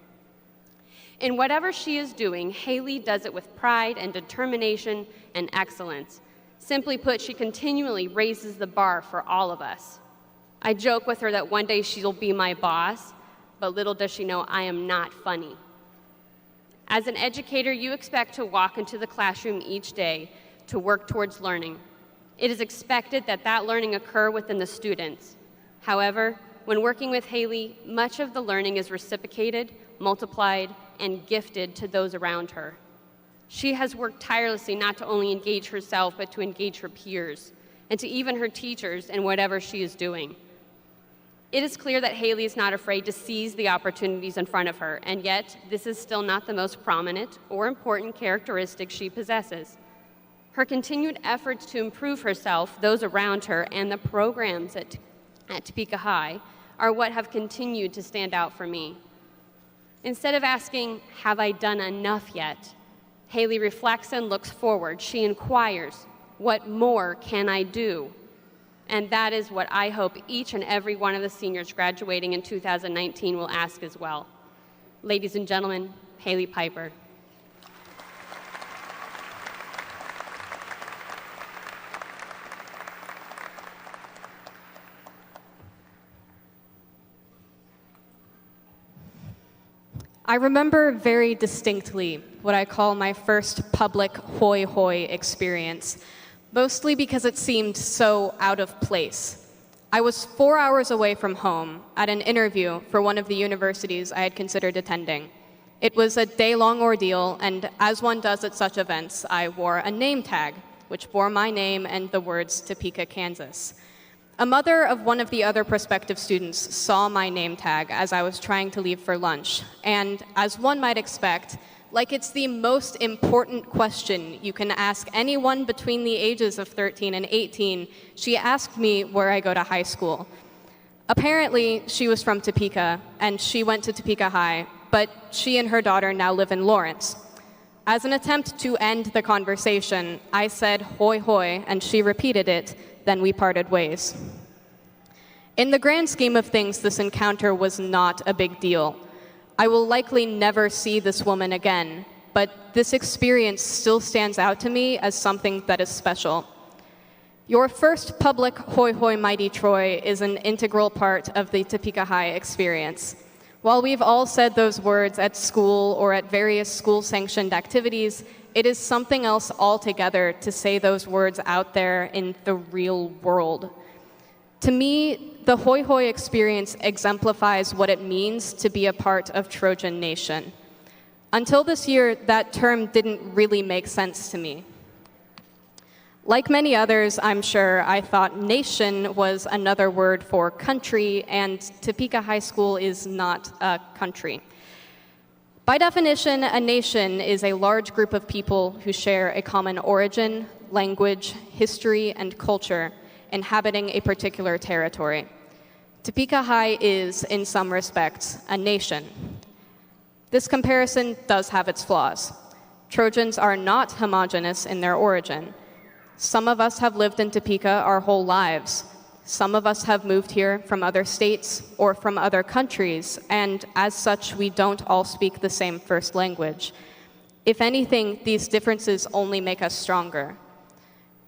S8: In whatever she is doing, Haley does it with pride and determination and excellence. Simply put, she continually raises the bar for all of us. I joke with her that one day she'll be my boss, but little does she know I am not funny. As an educator, you expect to walk into the classroom each day to work towards learning. It is expected that that learning occur within the students. However, when working with Haley, much of the learning is reciprocated, multiplied, and gifted to those around her. She has worked tirelessly not to only engage herself, but to engage her peers, and to even her teachers in whatever she is doing. It is clear that Haley is not afraid to seize the opportunities in front of her, and yet this is still not the most prominent or important characteristic she possesses. Her continued efforts to improve herself, those around her, and the programs at Topeka High are what have continued to stand out for me. Instead of asking, "Have I done enough yet?" Haley reflects and looks forward. She inquires, "What more can I do?" And that is what I hope each and every one of the seniors graduating in 2019 will ask as well. Ladies and gentlemen, Haley Piper.
S3: I remember very distinctly what I call my first public hoi hoi experience, mostly because it seemed so out of place. I was 4 hours away from home at an interview for one of the universities I had considered attending. It was a day-long ordeal, and as one does at such events, I wore a name tag, which bore my name and the words Topeka, Kansas. A mother of one of the other prospective students saw my name tag as I was trying to leave for lunch, and as one might expect, like it's the most important question you can ask anyone between the ages of 13 and 18, she asked me where I go to high school. Apparently, she was from Topeka, and she went to Topeka High, but she and her daughter now live in Lawrence. As an attempt to end the conversation, I said hoi hoi, and she repeated it, then we parted ways. In the grand scheme of things, this encounter was not a big deal. I will likely never see this woman again, but this experience still stands out to me as something that is special. Your first public hoi hoi mighty Troy is an integral part of the Topeka High experience. While we've all said those words at school or at various school-sanctioned activities, it is something else altogether to say those words out there in the real world. To me, the hoi hoi experience exemplifies what it means to be a part of Trojan Nation. Until this year, that term didn't really make sense to me.
S9: Like many others, I'm sure, I thought nation was another word for country, and Topeka High School is not a country. By definition, a nation is a large group of people who share a common origin, language, history, and culture, inhabiting a particular territory. Topeka High is, in some respects, a nation. This comparison does have its flaws. Trojans are not homogeneous in their origin. Some of us have lived in Topeka our whole lives. Some of us have moved here from other states or from other countries, and as such, we don't all speak the same first language. If anything, these differences only make us stronger.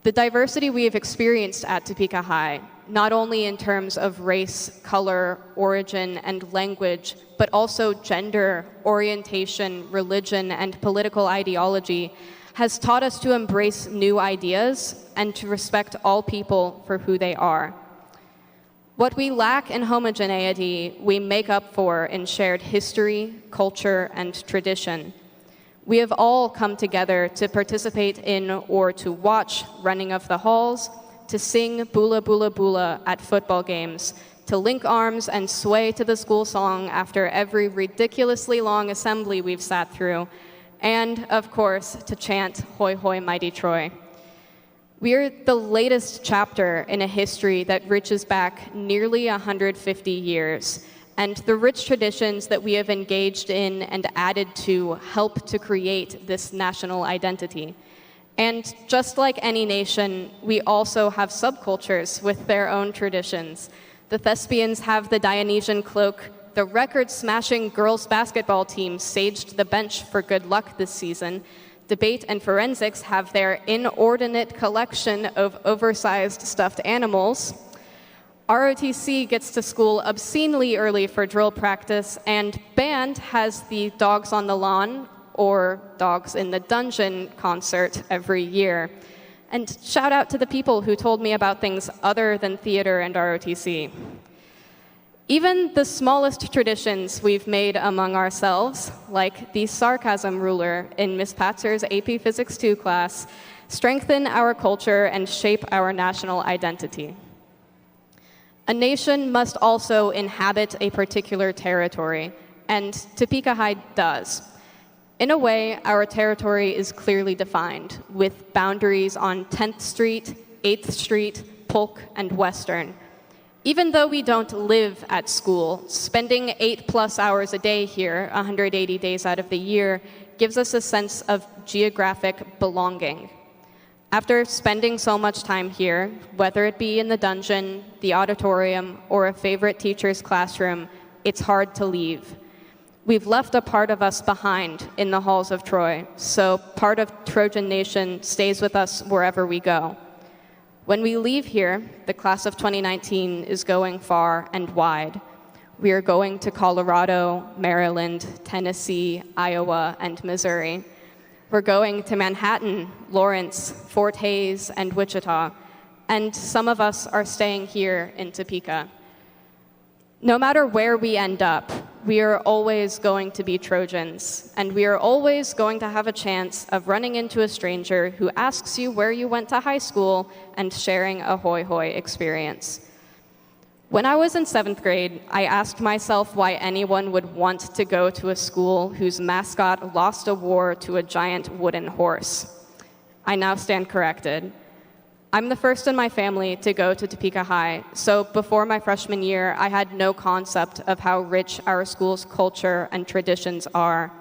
S9: The diversity we have experienced at Topeka High, not only in terms of race, color, origin, and language, but also gender, orientation, religion, and political ideology, has taught us to embrace new ideas and to respect all people for who they are. What we lack in homogeneity, we make up for in shared history, culture, and tradition. We have all come together to participate in or to watch Running of the Halls, to sing Bula Bula Bula at football games, to link arms and sway to the school song after every ridiculously long assembly we've sat through, and, of course, to chant Hoy Hoy Mighty Troy. We're the latest chapter in a history that reaches back nearly 150 years, and the rich traditions that we have engaged in and added to help to create this national identity. And just like any nation, we also have subcultures with their own traditions. The Thespians have the Dionysian cloak. The record-smashing girls' basketball team saged the bench for good luck this season. Debate and forensics have their inordinate collection of oversized stuffed animals. ROTC gets to school obscenely early for drill practice, and band has the Dogs on the Lawn, or Dogs in the Dungeon concert every year. And shout out to the people who told me about things other than theater and ROTC. Even the smallest traditions we've made among ourselves, like the sarcasm ruler in Miss Patzer's AP Physics 2 class, strengthen our culture and shape our national identity. A nation must also inhabit a particular territory, and Topeka High does. In a way, our territory is clearly defined, with boundaries on 10th Street, 8th Street, Polk, and Western. Even though we don't live at school, spending 8+ hours a day here, 180 days out of the year, gives us a sense of geographic belonging. After spending so much time here, whether it be in the dungeon, the auditorium, or a favorite teacher's classroom, it's hard to leave. We've left a part of us behind in the halls of Troy, so part of Trojan Nation stays with us wherever we go. When we leave here, the class of 2019 is going far and wide. We are going to Colorado, Maryland, Tennessee, Iowa, and Missouri. We're going to Manhattan, Lawrence, Fort Hays, and Wichita, and some of us are staying here in Topeka. No matter where we end up, we are always going to be Trojans, and we are always going to have a chance of running into a stranger who asks you where you went to high school and sharing a hoy hoy experience. When I was in 7th grade, I asked myself why anyone would want to go to a school whose mascot lost a war to a giant wooden horse. I now stand corrected. I'm the first in my family to go to Topeka High, so before my freshman year, I had no concept of how rich our school's culture and traditions are.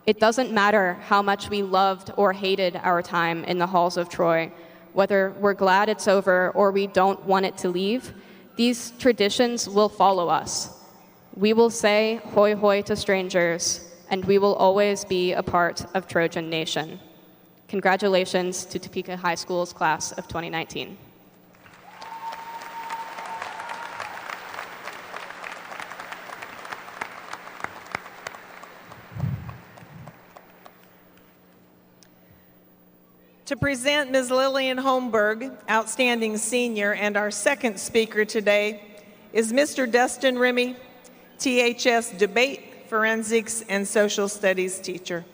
S9: It doesn't matter how much we loved or hated our time in the halls of Troy, whether we're glad it's over or we don't want it to leave, these traditions will follow us. We will say hoy hoy to strangers, and we will always be a part of Trojan Nation. Congratulations to Topeka High School's class of 2019.
S2: To present Ms. Lillian Holmberg, Outstanding Senior, and our second speaker today is Mr. Dustin Remy, THS Debate, Forensics, and Social Studies teacher.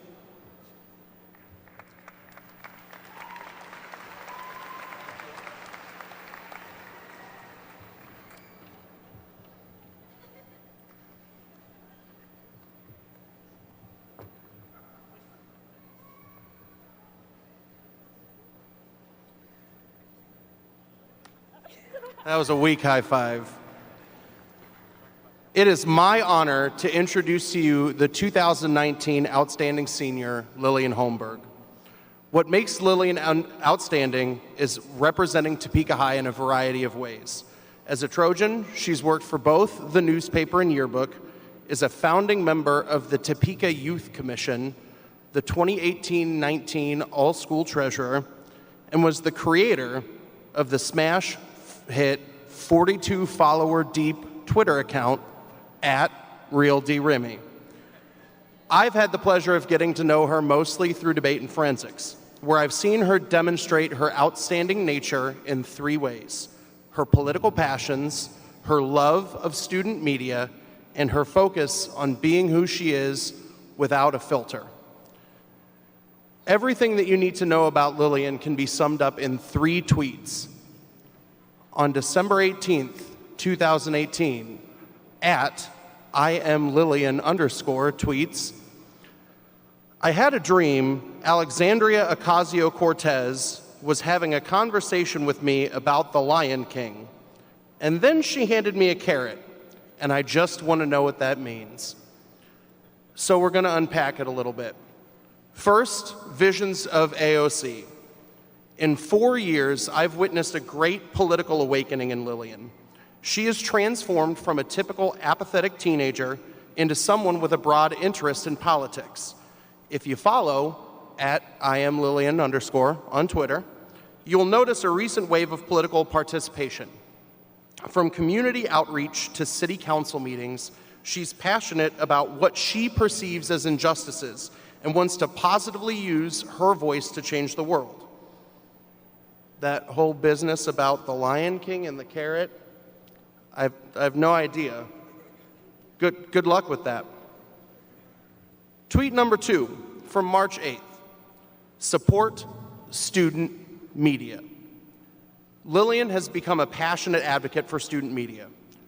S10: That was a weak high five. It is my honor to introduce to you the 2019 Outstanding Senior, Lillian Holmberg. What makes Lillian outstanding is representing Topeka High in a variety of ways. As a Trojan, she's worked for both the newspaper and yearbook, is a founding member of the Topeka Youth Commission, the 2018-19 All-School Treasurer, and was the creator of the smash hit 42-follower deep Twitter account at RealDRimmy. I've had the pleasure of getting to know her mostly through debate and forensics, where I've seen her demonstrate her outstanding nature in three ways: her political passions, her love of student media, and her focus on being who she is without a filter. Everything that you need to know about Lillian can be summed up in 3 tweets. On December 18th, 2018, at IamLillian_ tweets, "I had a dream Alexandria Ocasio-Cortez was having a conversation with me about the Lion King, and then she handed me a carrot, and I just want to know what that means." So we're going to unpack it a little bit. First, visions of AOC. In 4 years, I've witnessed a great political awakening in Lillian. She is transformed from a typical apathetic teenager into someone with a broad interest in politics. If you follow at IamLillian_ on Twitter, you'll notice a recent wave of political participation. From community outreach to city council meetings, she's passionate about what she perceives as injustices and wants to positively use her voice to change the world. That whole business about the Lion King and the carrot, I have no idea. Good luck with that. Tweet number 2 from March 8th. Support student media. Lillian has become a passionate advocate for student media.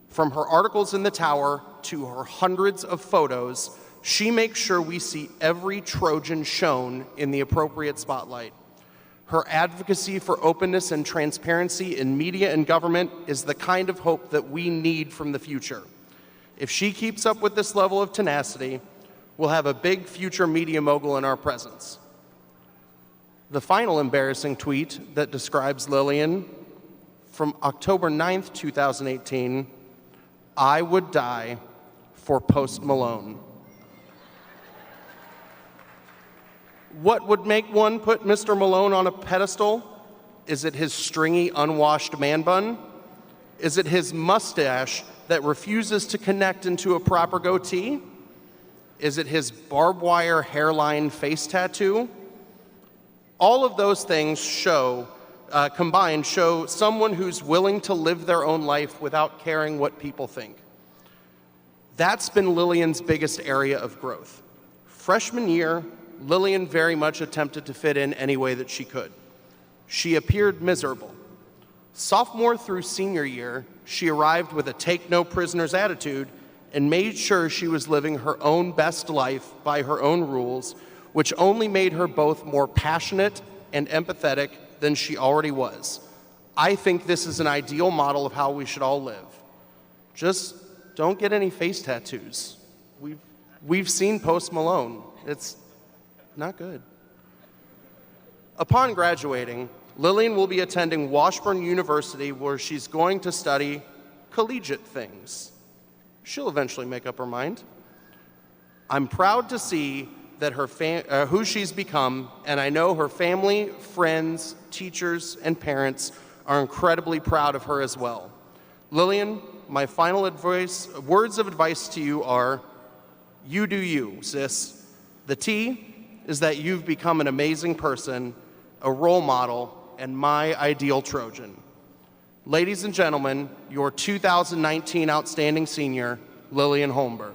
S10: From her articles in the Tower to her hundreds of photos, she makes sure we see every Trojan shown in the appropriate spotlight. Her advocacy for openness and transparency in media and government is the kind of hope that we need from the future. If she keeps up with this level of tenacity, we'll have a big future media mogul in our presence. The final embarrassing tweet that describes Lillian, from October 9th, 2018, "I would die for Post Malone." What would make one put Mr. Malone on a pedestal? Is it his stringy, unwashed man bun? Is it his mustache that refuses to connect into a proper goatee? Is it his barbed wire hairline face tattoo? All of those things combined show someone who's willing to live their own life without caring what people think. That's been Lillian's biggest area of growth. Freshman year, Lillian very much attempted to fit in any way that she could. She appeared miserable. Sophomore through senior year, she arrived with a take-no-prisoners attitude and made sure she was living her own best life by her own rules, which only made her both more passionate and empathetic than she already was. I think this is an ideal model of how we should all live. Just don't get any face tattoos. We've seen Post Malone. It's not good. Upon graduating, Lillian will be attending Washburn University, where she's going to study collegiate things. She'll eventually make up her mind. I'm proud to see that who she's become, and I know her family, friends, teachers, and parents are incredibly proud of her as well. Lillian, my final words of advice to you are, you do you, sis. The T is that you've become an amazing person, a role model, and my ideal Trojan. Ladies and gentlemen, your 2019 Outstanding Senior, Lillian Holmberg.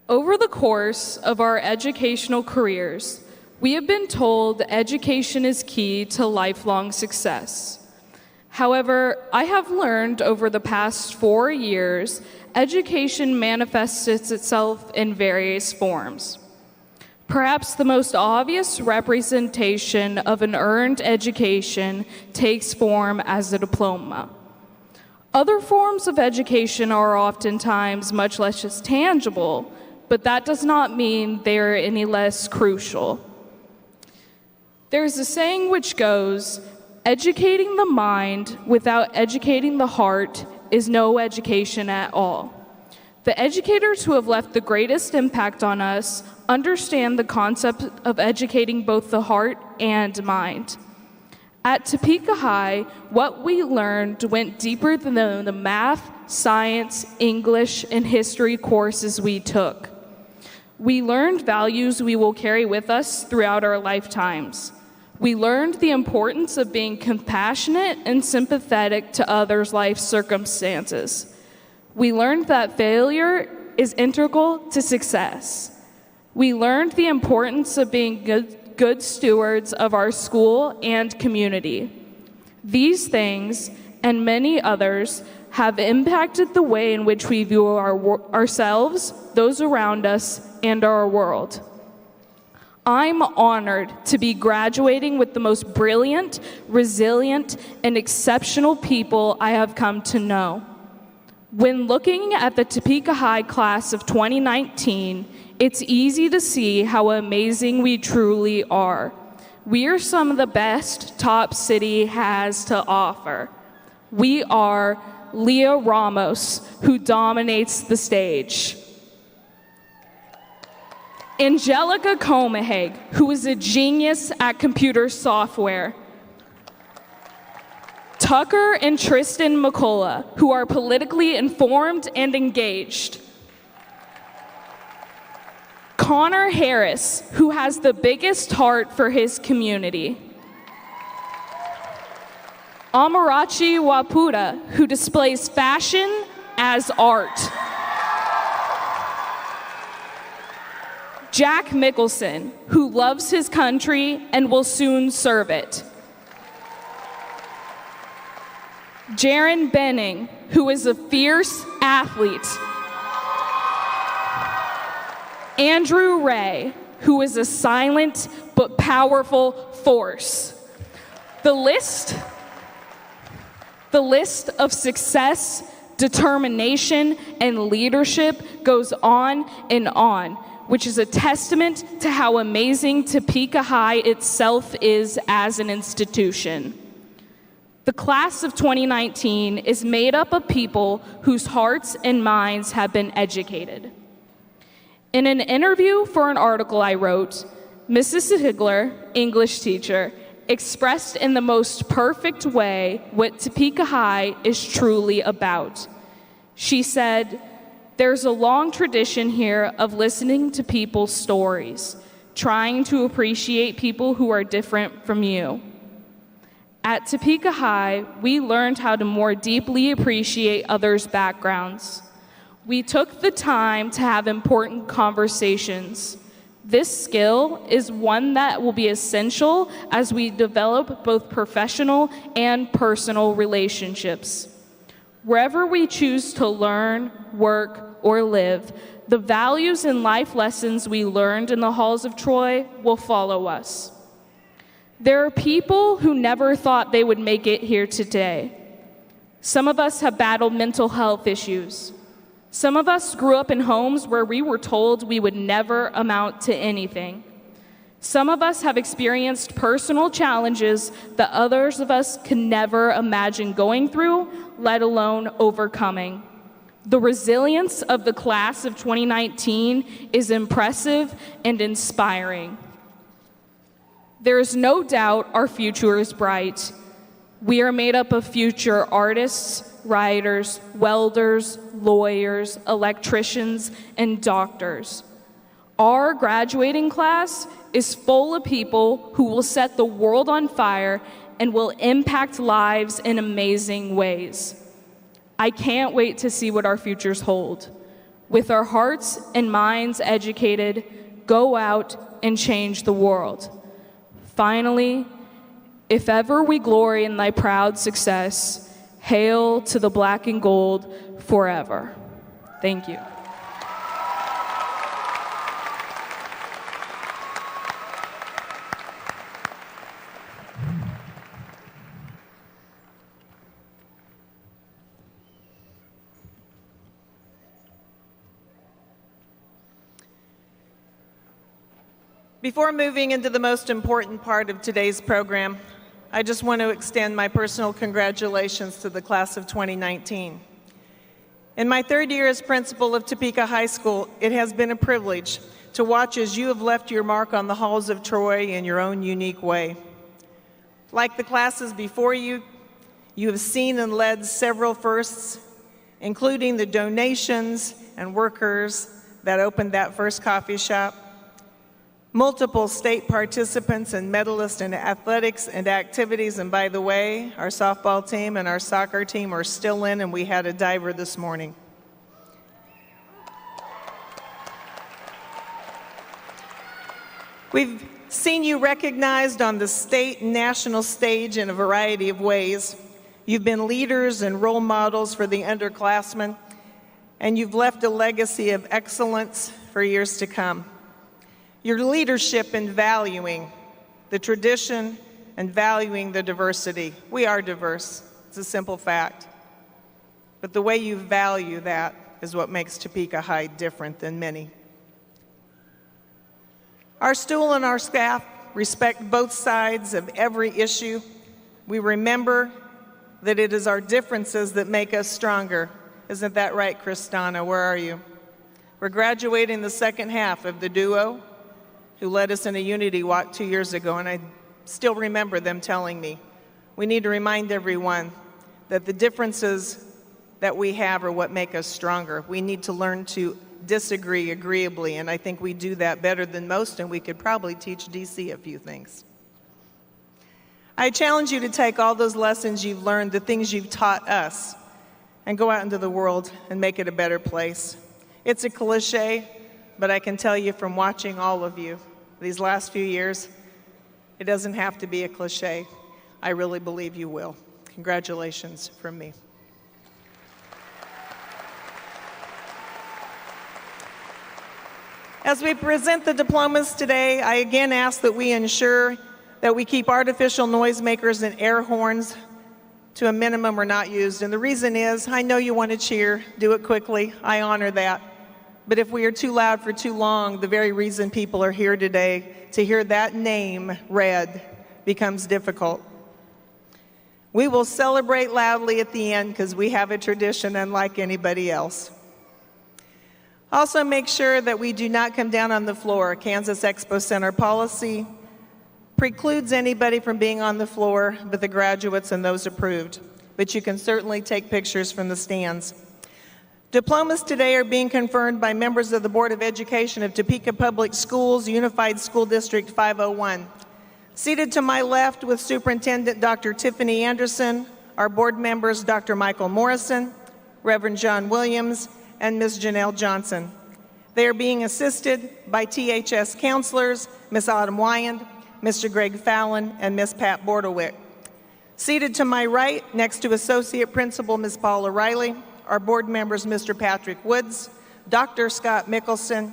S11: Over the course of our educational careers, we have been told education is key to lifelong success. However, I have learned over the past 4 years, education manifests itself in various forms. Perhaps the most obvious representation of an earned education takes form as a diploma. Other forms of education are oftentimes much less tangible, but that does not mean they are any less crucial. There's a saying which goes, educating the mind without educating the heart is no education at all. The educators who have left the greatest impact on us understand the concept of educating both the heart and mind. At Topeka High, what we learned went deeper than the math, science, English, and history courses we took. We learned values we will carry with us throughout our lifetimes. We learned the importance of being compassionate and sympathetic to others' life circumstances. We learned that failure is integral to success. We learned the importance of being good stewards of our school and community. These things, and many others, have impacted the way in which we view ourselves, those around us, and our world. I'm honored to be graduating with the most brilliant, resilient, and exceptional people I have come to know. When looking at the Topeka High class of 2019, it's easy to see how amazing we truly are. We are some of the best Top City has to offer. We are Leah Ramos, who dominates the stage. Angelica Comaheg, who is a genius at computer software. Tucker and Tristan McCullough, who are politically informed and engaged. Connor Harris, who has the biggest heart for his community. Amarachi Wapuda, who displays fashion as art. Jack Mickelson, who loves his country and will soon serve it. Jaron Benning, who is a fierce athlete. Andrew Ray, who is a silent but powerful force. The list of success, determination, and leadership goes on and on, which is a testament to how amazing Topeka High itself is as an institution. The class of 2019 is made up of people whose hearts and minds have been educated. In an interview for an article I wrote, Mrs. Higler, English teacher, expressed in the most perfect way what Topeka High is truly about. She said, "There's a long tradition here of listening to people's stories, trying to appreciate people who are different from you. At Topeka High, we learned how to more deeply appreciate others' backgrounds. We took the time to have important conversations. This skill is one that will be essential as we develop both professional and personal relationships. Wherever we choose to learn, work, or live, the values and life lessons we learned in the halls of Troy will follow us. There are people who never thought they would make it here today. Some of us have battled mental health issues. Some of us grew up in homes where we were told we would never amount to anything. Some of us have experienced personal challenges that others of us can never imagine going through, let alone overcoming. The resilience of the class of 2019 is impressive and inspiring. There is no doubt our future is bright. We are made up of future artists, writers, welders, lawyers, electricians, and doctors. Our graduating class is full of people who will set the world on fire and will impact lives in amazing ways. I can't wait to see what our futures hold. With our hearts and minds educated, go out and change the world. Finally, If ever we glory in thy proud success, hail to the black and gold forever. Thank you.
S2: Before moving into the most important part of today's program, I just want to extend my personal congratulations to the class of 2019. In my third year as principal of Topeka High School, it has been a privilege to watch as you have left your mark on the halls of Troy in your own unique way. Like the classes before you, you have seen and led several firsts, including the donations and workers that opened that first coffee shop, multiple state participants and medalists in athletics and activities, and by the way, our softball team and our soccer team are still in, and we had a diver this morning. We've seen you recognized on the state and national stage in a variety of ways. You've been leaders and role models for the underclassmen, and you've left a legacy of excellence for years to come. Your leadership in valuing the tradition and valuing the diversity. We are diverse, it's a simple fact. But the way you value that is what makes Topeka High different than many. Our school and our staff respect both sides of every issue. We remember that it is our differences that make us stronger. Isn't that right, Kristana? Where are you? We're graduating the second half of the duo who led us in a unity walk 2 years ago, and I still remember them telling me, we need to remind everyone that the differences that we have are what make us stronger. We need to learn to disagree agreeably, and I think we do that better than most, and we could probably teach DC a few things. I challenge you to take all those lessons you've learned, the things you've taught us, and go out into the world and make it a better place. It's a cliche, but I can tell you from watching all of you these last few years, it doesn't have to be a cliche. I really believe you will. Congratulations from me. As we present the diplomas today, I again ask that we ensure that we keep artificial noisemakers and air horns to a minimum or not used. And the reason is, I know you want to cheer, do it quickly, I honor that. But if we are too loud for too long, the very reason people are here today, to hear that name read, becomes difficult. We will celebrate loudly at the end because we have a tradition unlike anybody else. Also make sure that we do not come down on the floor. Kansas Expo Center policy precludes anybody from being on the floor but the graduates and those approved. But you can certainly take pictures from the stands. Diplomas today are being conferred by members of the Board of Education of Topeka Public Schools, Unified School District 501. Seated to my left with Superintendent Dr. Tiffany Anderson, our board members Dr. Michael Morrison, Reverend John Williams, and Ms. Janelle Johnson. They are being assisted by THS counselors, Ms. Autumn Wyand, Mr. Greg Fallon, and Ms. Pat Bordewick. Seated to my right, next to Associate Principal Ms. Paula Riley, our board members Mr. Patrick Woods, Dr. Scott Mickelson.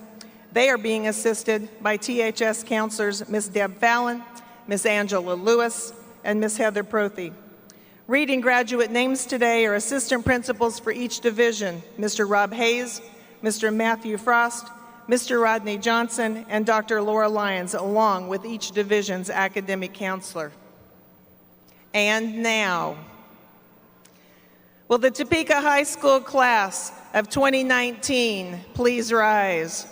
S2: They are being assisted by THS counselors Ms. Deb Fallon, Ms. Angela Lewis, and Ms. Heather Prothy. Reading graduate names today are assistant principals for each division, Mr. Rob Hayes, Mr. Matthew Frost, Mr. Rodney Johnson, and Dr. Laura Lyons, along with each division's academic counselor. And now, will the Topeka High School class of 2019 please rise?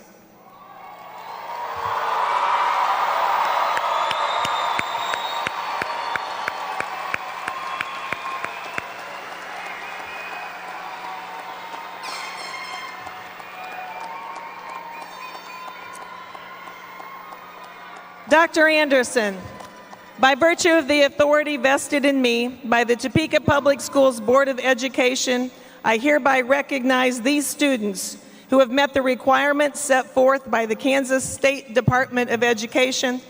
S2: Dr. Anderson, by virtue of the authority vested in me by the Topeka Public Schools Board of Education, I hereby recognize these students who have met the requirements set forth by the Kansas State Department of Education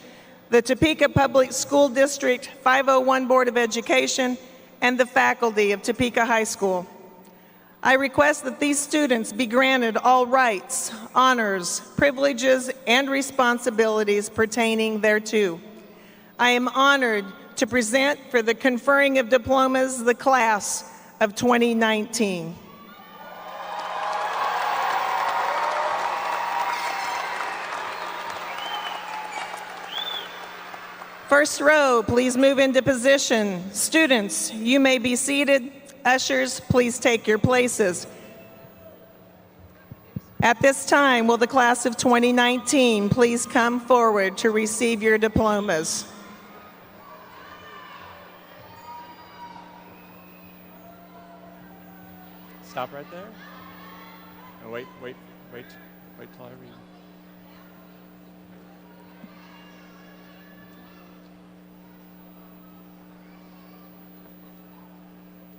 S2: the Topeka Public School District 501 Board of Education, and the faculty of Topeka High School. I request that these students be granted all rights, honors, privileges, and responsibilities pertaining thereto. I am honored to present for the conferring of diplomas the class of 2019. First row, please move into position. Students, you may be seated. Ushers, please take your places. At this time, will the class of 2019 please come forward to receive your diplomas?
S7: Stop right there. And wait till I read.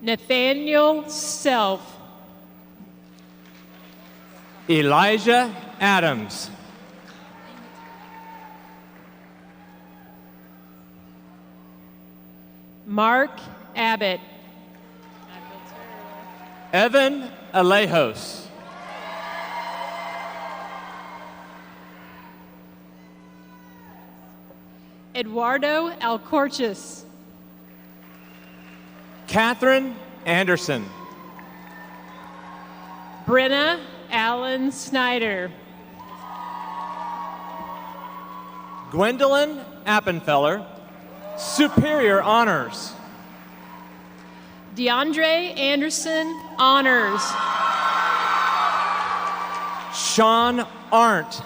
S12: Nathaniel Self.
S13: Elijah Adams.
S12: Mark Abbott.
S13: Evan Alejos.
S12: Eduardo Alcorchis.
S13: Catherine Anderson.
S12: Brenna Allen Snyder.
S13: Gwendolyn Appenfeller, Superior Honors.
S12: DeAndre Anderson, Honors.
S13: Sean Arndt.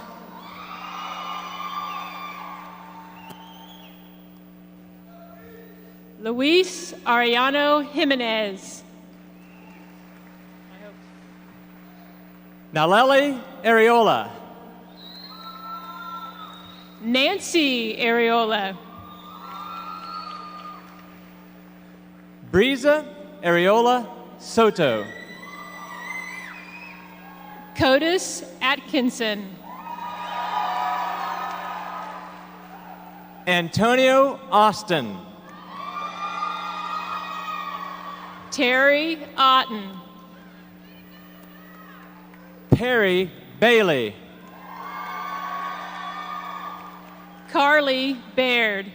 S12: Luis Ariano Jimenez.
S13: Naleli Areola.
S12: Nancy Areola.
S13: Breeza Areola Soto.
S12: Codis Atkinson.
S13: Antonio Austin.
S12: Terry Otten.
S13: Perry Bailey.
S12: Carly Baird.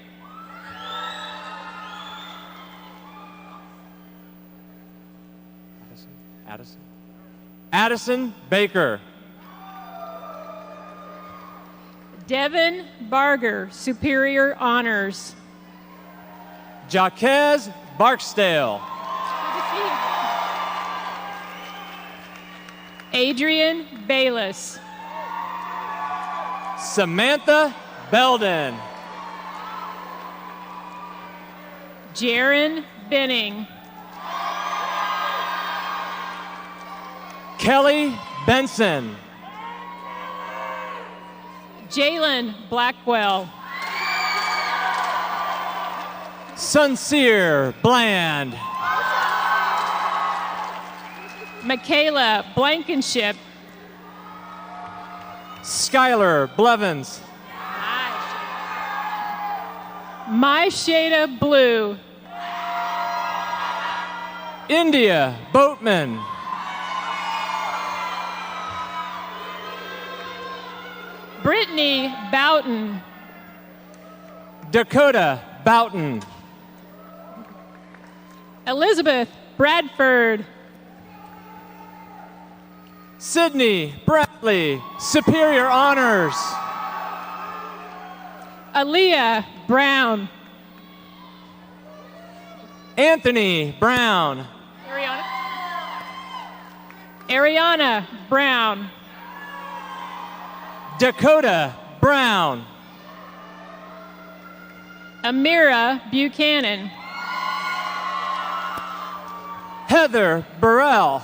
S13: Addison Baker.
S12: Devin Barger, Superior Honors.
S13: Jaquez Barksdale.
S12: Adrian Bayless.
S13: Samantha Belden.
S12: Jaron Benning.
S13: Kelly Benson.
S12: Jalen Blackwell.
S13: Sincere Bland.
S12: Michaela Blankenship.
S13: Skylar Blevins.
S12: My Shade of Blue.
S13: India Boatman.
S12: Brittany Boughton.
S13: Dakota Boughton.
S12: Elizabeth Bradford.
S13: Sydney Bradley, Superior Honors.
S12: Aaliyah Brown.
S13: Anthony Brown.
S12: Ariana Brown.
S13: Dakota Brown.
S12: Amira Buchanan.
S13: Heather Burrell.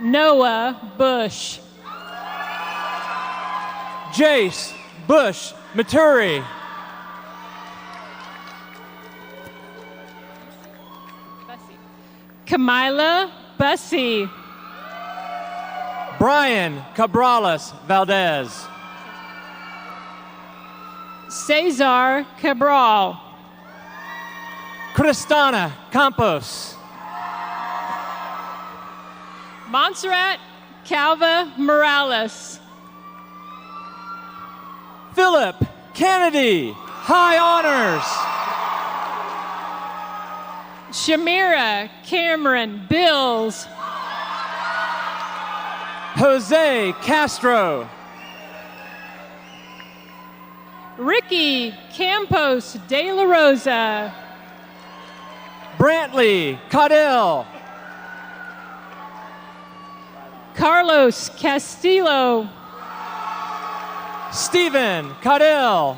S12: Noah Bush.
S13: Jace Bush Maturi.
S12: Kamila Bussey.
S13: Brian Cabrales Valdez.
S12: Cesar Cabral.
S13: Cristana Campos.
S12: Montserrat Calva Morales.
S13: Philip Kennedy, high honors.
S12: Shamira Cameron Bills.
S13: Jose Castro.
S12: Ricky Campos de la Rosa.
S13: Brantley Caudell.
S12: Carlos Castillo.
S13: Stephen Caudell.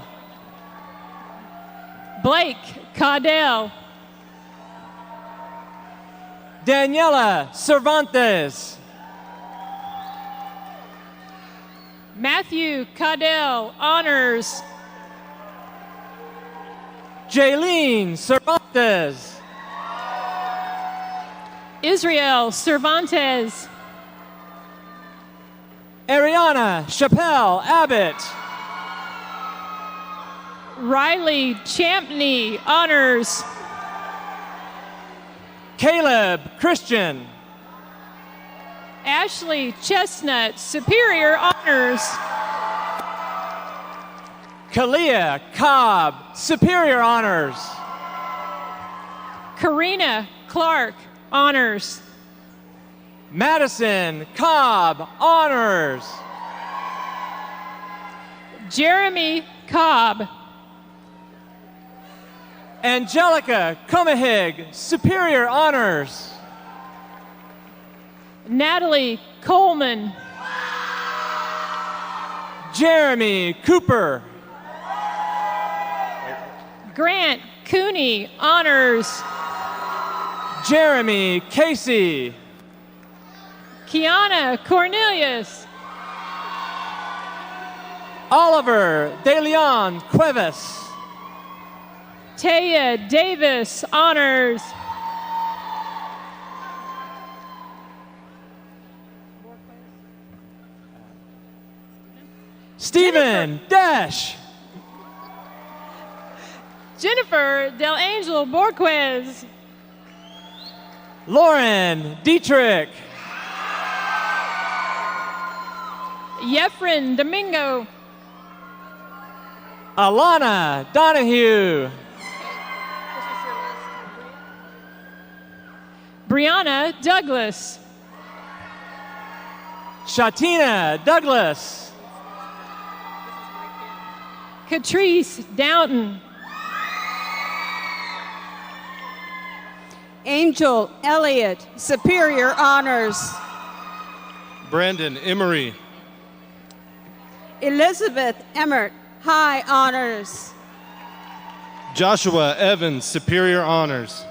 S12: Blake Caudell.
S13: Daniela Cervantes.
S12: Matthew Caudell, honors.
S13: Jaylene Cervantes.
S12: Israel Cervantes.
S13: Ariana Chappelle Abbott.
S12: Riley Champney, honors.
S13: Caleb Christian.
S12: Ashley Chestnut, Superior Honors.
S13: Kalia Cobb, Superior Honors.
S12: Karina Clark, Honors.
S13: Madison Cobb, Honors.
S12: Jeremy Cobb.
S13: Angelica Comahig, Superior Honors.
S12: Natalie Coleman.
S13: Jeremy Cooper.
S12: Grant Cooney, honors.
S13: Jeremy Casey.
S12: Kiana Cornelius.
S13: Oliver De Leon Cuevas.
S12: Taya Davis, honors.
S13: Stephen Dash.
S12: Jennifer Del Angel Borquez.
S13: Lauren Dietrich.
S12: Yefren Domingo.
S13: Alana Donahue.
S12: Brianna Douglas.
S13: Shatina Douglas.
S12: Catrice Downton.
S14: Angel Elliott, Superior Honors.
S15: Brandon Emery.
S14: Elizabeth Emmert, High Honors.
S15: Joshua Evans, Superior Honors.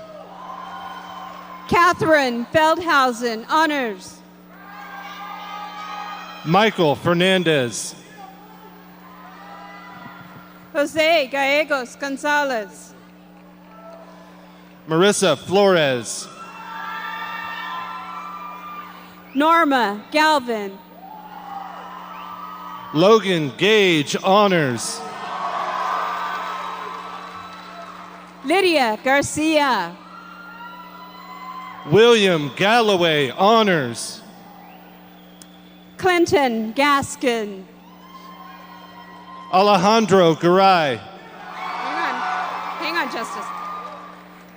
S14: Catherine Feldhausen, Honors.
S15: Michael Fernandez.
S14: Jose Gallegos Gonzalez.
S15: Marissa Flores.
S14: Norma Galvin.
S15: Logan Gage, Honors.
S14: Lydia Garcia.
S15: William Galloway, Honors.
S14: Clinton Gaskin.
S15: Alejandro Garay.
S14: Hang on, Justice.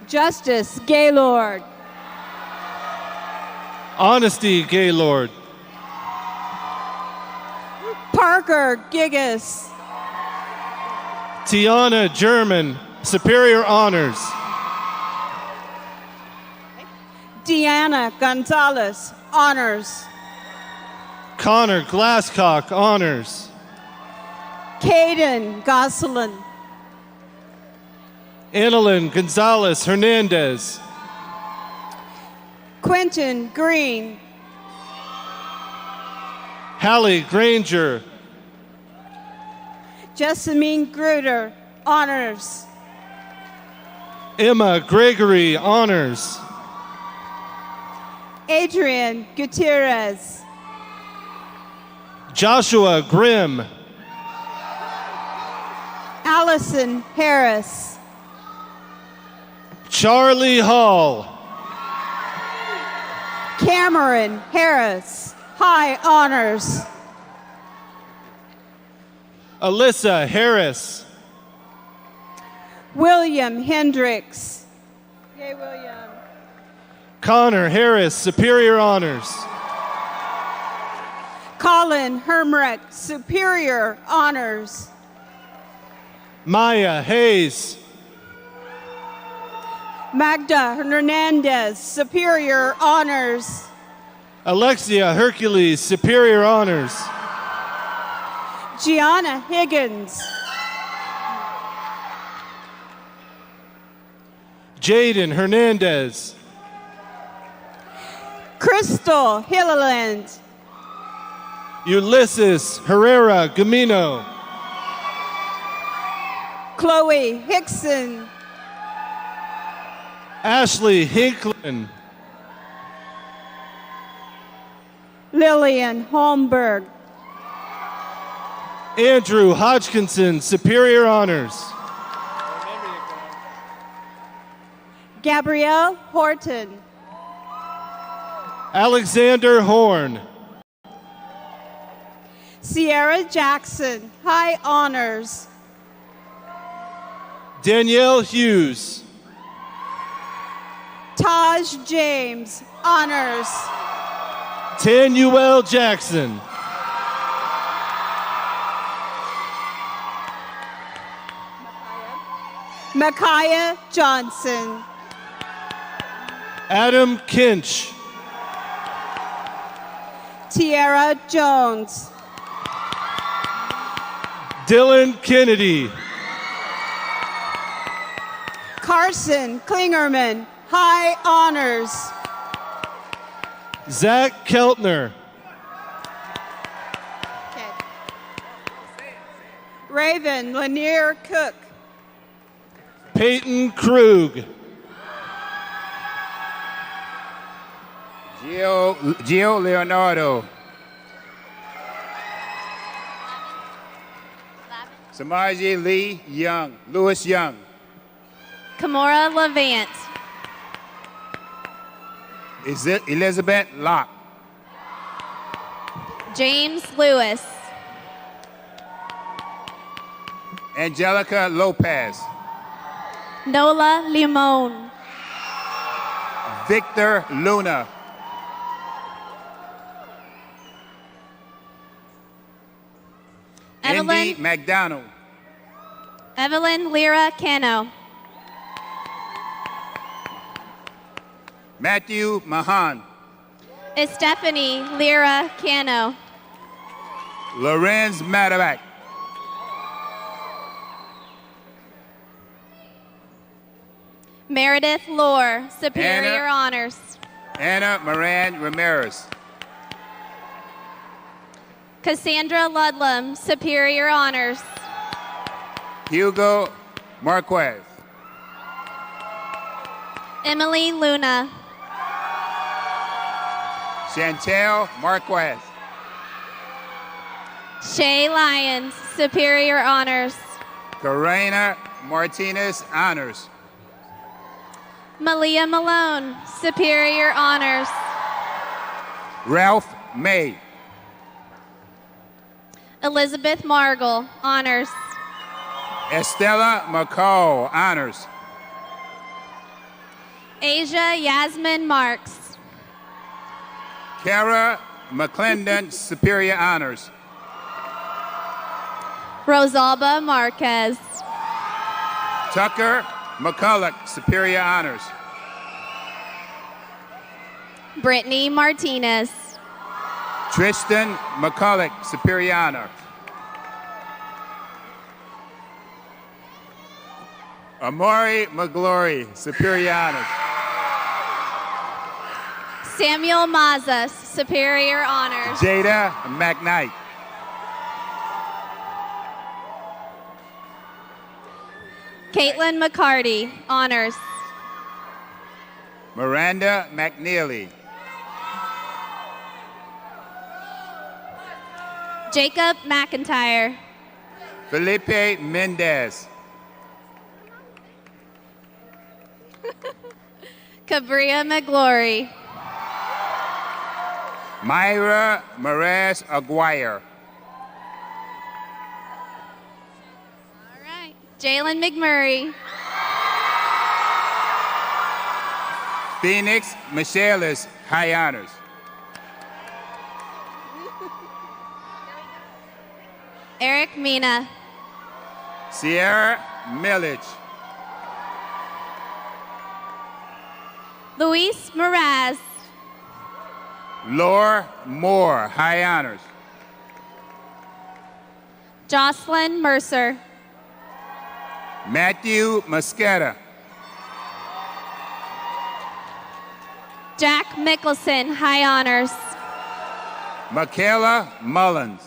S14: Justice Gaylord.
S15: Honesty Gaylord.
S14: Parker Gigas.
S15: Tiana German, Superior Honors.
S14: Deanna Gonzalez, Honors.
S15: Connor Glasscock, Honors.
S14: Caden Gosselin.
S15: Annalyn Gonzalez Hernandez.
S14: Quentin Green.
S15: Hallie Granger.
S14: Jessamine Gruder, Honors.
S15: Emma Gregory, Honors.
S14: Adrian Gutierrez.
S15: Joshua Grimm.
S14: Allison Harris.
S15: Charlie Hall.
S14: Cameron Harris, high honors.
S15: Alyssa Harris.
S14: William Hendricks. Yay, William.
S15: Connor Harris, Superior Honors.
S14: Colin Hermrich, Superior Honors.
S15: Maya Hayes.
S14: Magda Hernandez, Superior Honors.
S15: Alexia Hercules, Superior Honors.
S14: Gianna Higgins.
S15: Jaden Hernandez.
S14: Crystal Hilliland.
S15: Ulysses Herrera Gamino.
S14: Chloe Hickson.
S15: Ashley Hinklin.
S14: Lillian Holmberg.
S15: Andrew Hodgkinson, Superior Honors.
S14: Gabrielle Horton.
S15: Alexander Horn.
S14: Sierra Jackson, high honors.
S15: Danielle Hughes.
S14: Taj James, honors.
S15: Tanuel Jackson.
S14: Micaiah Johnson.
S15: Adam Kinch.
S14: Tierra Jones.
S15: Dylan Kennedy.
S14: Carson Klingerman, high honors.
S15: Zach Keltner.
S14: Raven Lanier Cook.
S15: Peyton Krug.
S16: Gio Leonardo. Samaji Lee Young. Lewis Young.
S3: Kamora Levant.
S16: Is it Elizabeth Locke?
S3: James Lewis.
S16: Angelica Lopez.
S3: Nola Limon.
S16: Victor Luna. Indy McDonald.
S3: Evelyn Lyra Cano.
S16: Matthew Mahan.
S3: Stephanie Lyra Cano.
S16: Lorenz Mataback.
S3: Meredith Lohr, Superior Honors.
S16: Anna Moran Ramirez.
S3: Cassandra Ludlam, Superior Honors.
S16: Hugo Marquez.
S3: Emily Luna.
S16: Chantel Marquez.
S3: Shay Lyons, Superior Honors.
S16: Karina Martinez Honors.
S3: Malia Malone, Superior Honors.
S16: Ralph May.
S3: Elizabeth Margle, Honors.
S16: Estella McCall Honors.
S3: Asia Yasmin Marks.
S16: Kara McClendon Superior Honors.
S3: Rosalba Marquez.
S16: Tucker McCulloch Superior Honors.
S3: Brittany Martinez.
S16: Tristan McCulloch Superior Honor. Amari McGlory Superior Honors.
S3: Samuel Mazas, Superior Honors.
S16: Jada McKnight.
S3: Caitlin McCarty, Honors.
S16: Miranda McNeely.
S3: Jacob McIntyre.
S16: Felipe Mendez.
S3: Cabria McGlory.
S16: Myra Perez Aguirre.
S3: Jalen McMurray.
S16: Phoenix Michaelis, high honors.
S3: Eric Mina.
S16: Sierra Millich.
S3: Luis Moraz.
S16: Laura Moore, high honors.
S3: Jocelyn Mercer.
S16: Matthew Mosqueda.
S3: Jack Mickelson, high honors.
S16: Michaela Mullins.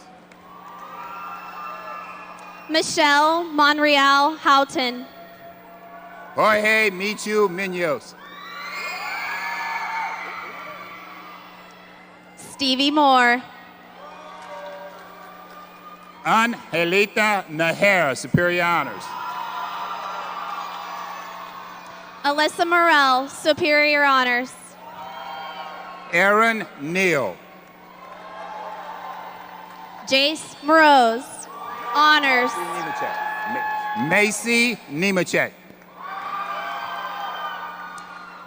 S3: Michelle Monreal Houghton.
S16: Jorge Michu Munoz.
S3: Stevie Moore.
S16: Angelita Najera, superior honors.
S3: Alyssa Morell, superior honors.
S16: Aaron Neal.
S3: Jace Moroz, honors.
S16: Macy Nemechek.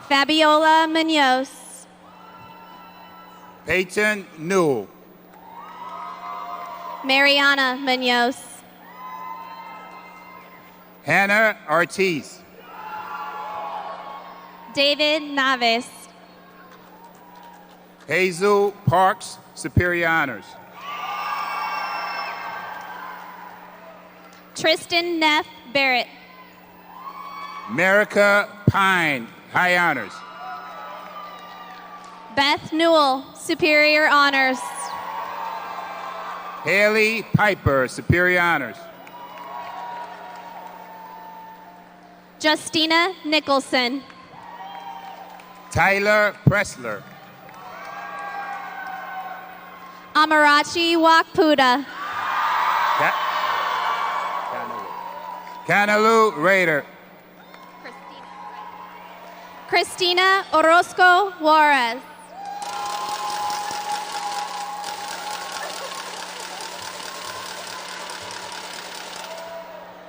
S3: Fabiola Munoz.
S16: Peyton Newell.
S3: Mariana Munoz.
S16: Hannah Ortiz.
S3: David Navis.
S16: Hazel Parks, superior honors.
S3: Tristan Neff Barrett.
S16: Merica Pine, high honors.
S3: Beth Newell, superior honors.
S16: Haley Piper, superior honors.
S3: Justina Nicholson.
S16: Tyler Pressler.
S3: Amarachi Wakpuda.
S16: Kanalu Raider.
S3: Christina Orozco Juarez.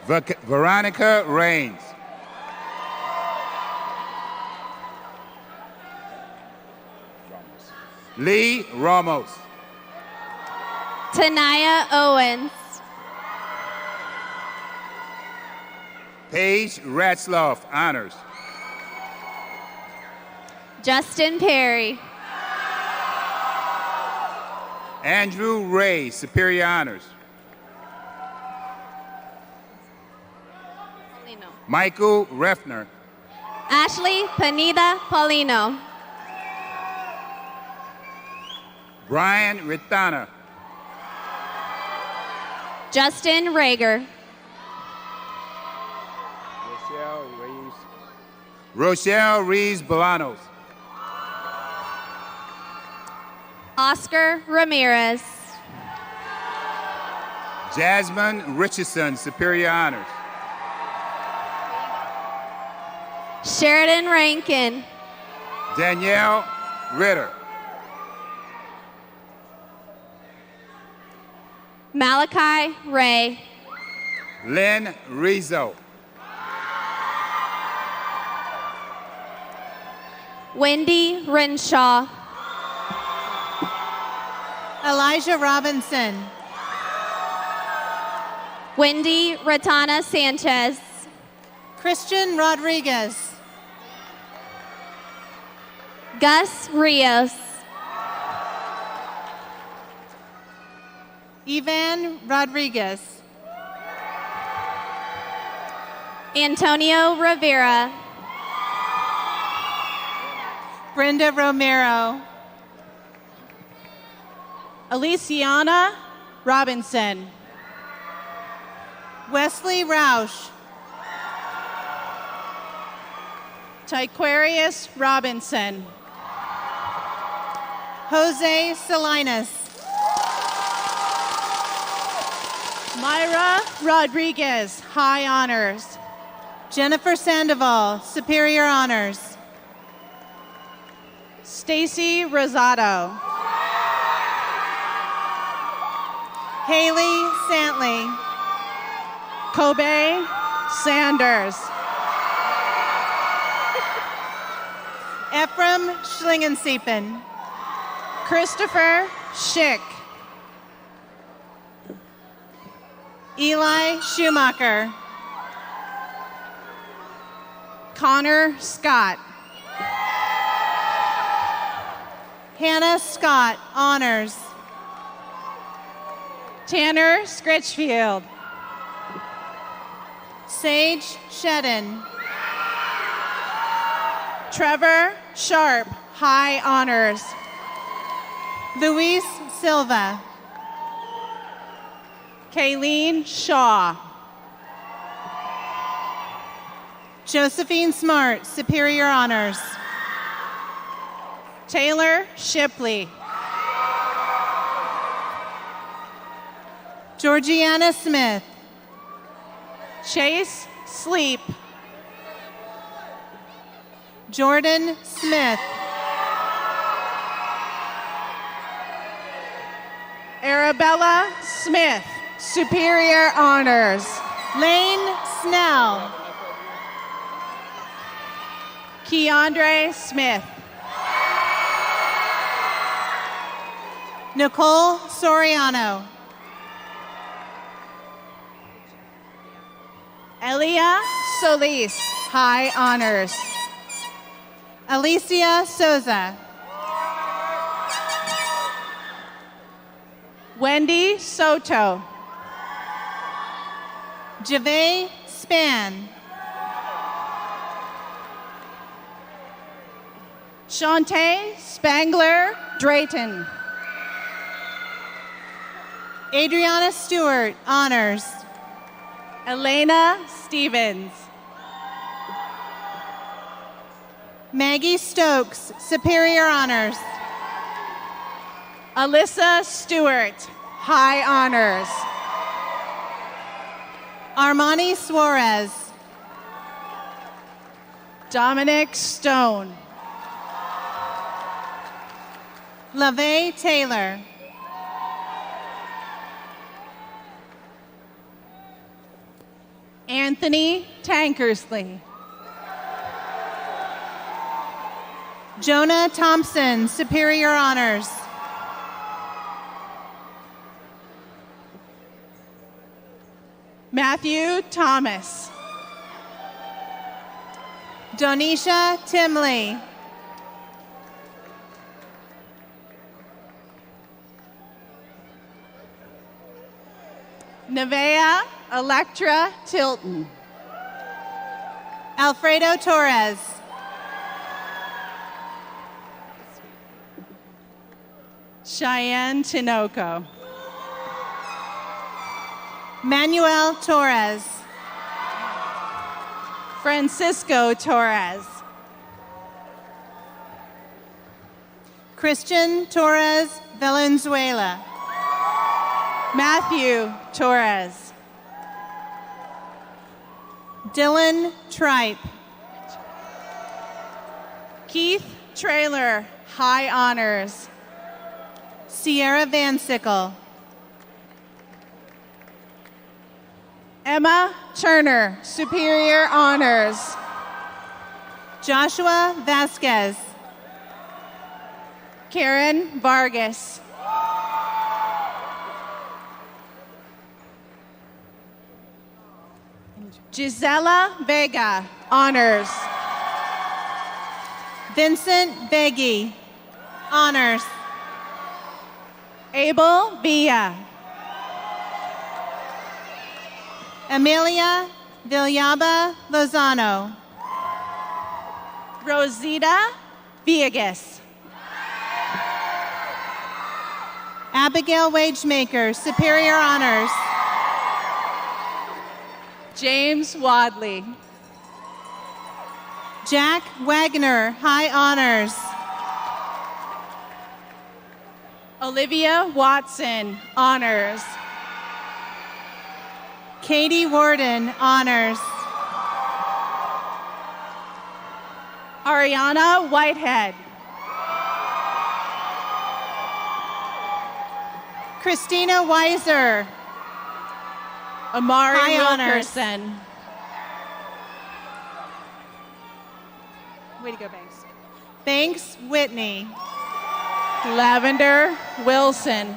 S16: Veronica Rains. Lee Ramos.
S3: Tanaya Owens.
S16: Paige Ratzloff, honors.
S3: Justin Perry.
S16: Andrew Ray, superior honors. Michael Refner.
S3: Ashley Panida Paulino.
S16: Brian Ritana.
S3: Justin Rager.
S16: Rochelle Reeves Bolanos.
S3: Oscar Ramirez.
S16: Jasmine Richardson, superior honors.
S3: Sheridan Rankin.
S16: Danielle Ritter.
S3: Malachi Ray.
S16: Lynn Rizzo.
S3: Wendy Renshaw.
S1: Elijah Robinson.
S3: Wendy Ratana Sanchez.
S1: Christian Rodriguez.
S3: Gus Rios.
S1: Ivan Rodriguez.
S3: Antonio Rivera.
S1: Brenda Romero.
S17: Aliciana Robinson.
S1: Wesley Roush.
S17: Tyquarius Robinson.
S1: Jose Salinas.
S17: Myra Rodriguez, high honors.
S1: Jennifer Sandoval, superior honors.
S17: Stacy Rosado.
S14: Haley Santley.
S17: Kobe Sanders.
S14: Ephraim Schlingensiepen.
S17: Christopher Schick.
S14: Eli Schumacher.
S17: Connor Scott.
S14: Hannah Scott, honors.
S17: Tanner Scritchfield.
S14: Sage Shedden.
S17: Trevor Sharp, high honors.
S14: Luis Silva.
S17: Kayleen Shaw.
S14: Josephine Smart, superior honors.
S17: Taylor Shipley.
S14: Georgiana Smith.
S17: Chase Sleep.
S14: Jordan Smith.
S17: Arabella Smith, superior honors.
S14: Lane Snell.
S17: Keandre Smith.
S14: Nicole Soriano.
S17: Elia Solis, high honors.
S14: Alicia Souza.
S17: Wendy Soto.
S14: Jave Span.
S17: Shantae Spangler Drayton.
S14: Adriana Stewart, honors.
S17: Elena Stevens.
S14: Maggie Stokes, superior honors.
S17: Alyssa Stewart, high honors.
S14: Armani Suarez.
S17: Dominic Stone.
S14: LaVey Taylor.
S17: Anthony Tankersley.
S14: Jonah Thompson, superior honors.
S17: Matthew Thomas.
S14: Donisha Timley.
S17: Nevea Electra Tilton.
S14: Alfredo Torres.
S17: Cheyenne Tinoco.
S14: Manuel Torres.
S17: Francisco Torres.
S14: Christian Torres Valenzuela.
S17: Matthew Torres.
S14: Dylan Tripe.
S17: Keith Trailer, high honors.
S14: Sierra Van Sickle.
S17: Emma Turner, superior honors.
S14: Joshua Vasquez.
S17: Karen Vargas. Gisela Vega, honors.
S14: Vincent Beggy, honors.
S17: Abel Villa.
S14: Amelia Villaba Lozano.
S17: Rosita Villegas.
S14: Abigail Wagemaker, superior honors.
S17: James Wadley.
S14: Jack Wagner, high honors.
S17: Olivia Watson, honors.
S14: Katie Warden, honors.
S17: Ariana Whitehead.
S14: Christina Weiser.
S17: Amari
S14: High honors.
S17: Wilkerson.
S14: Way to go, Banks. Banks Whitney.
S17: Lavender Wilson.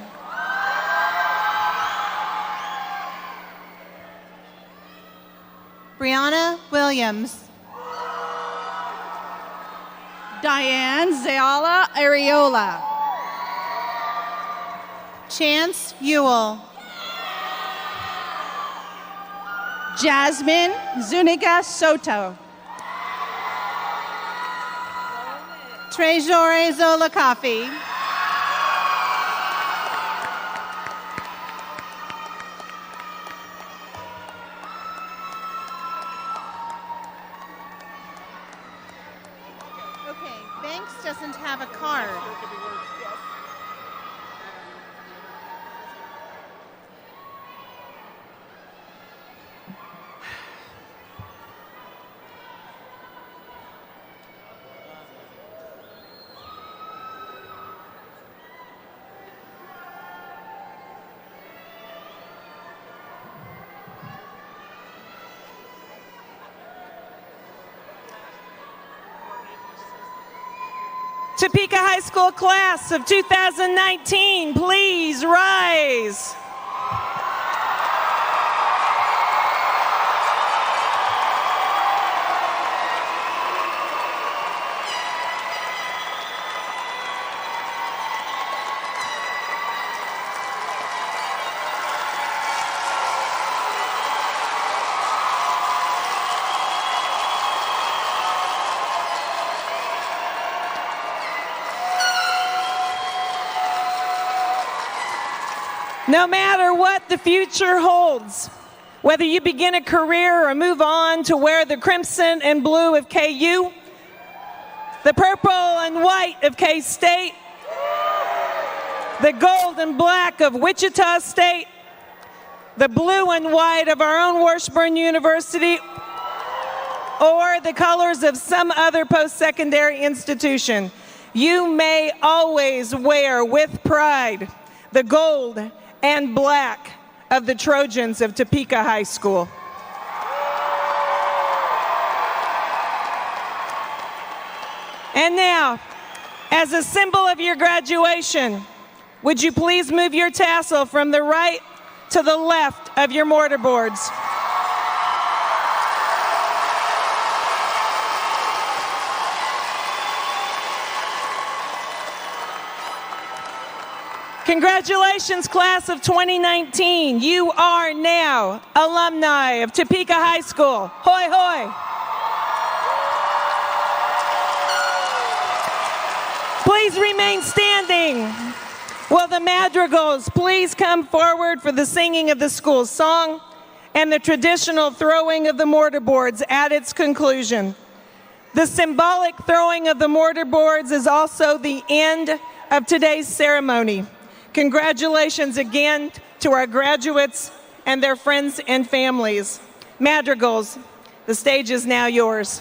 S14: Brianna Williams.
S17: Diane Zeala Areola.
S14: Chance Ewell.
S17: Jasmine Zuniga Soto.
S14: Trejore Zola Coffee. Okay, Banks doesn't have a card.
S2: Topeka High School class of 2019, please rise. No matter what the future holds, whether you begin a career or move on to wear the crimson and blue of KU, the purple and white of K-State, the gold and black of Wichita State, the blue and white of our own Washburn University, or the colors of some other post-secondary institution, you may always wear with pride the gold and black of the Trojans of Topeka High School. And now, as a symbol of your graduation, would you please move your tassel from the right to the left of your mortarboards? Congratulations, class of 2019. You are now alumni of Topeka High School. Hoy, hoy. Please remain standing. Will the madrigals please come forward for the singing of the school song and the traditional throwing of the mortarboards at its conclusion. The symbolic throwing of the mortarboards is also the end of today's ceremony. Congratulations again to our graduates and their friends and families. Madrigals, the stage is now yours.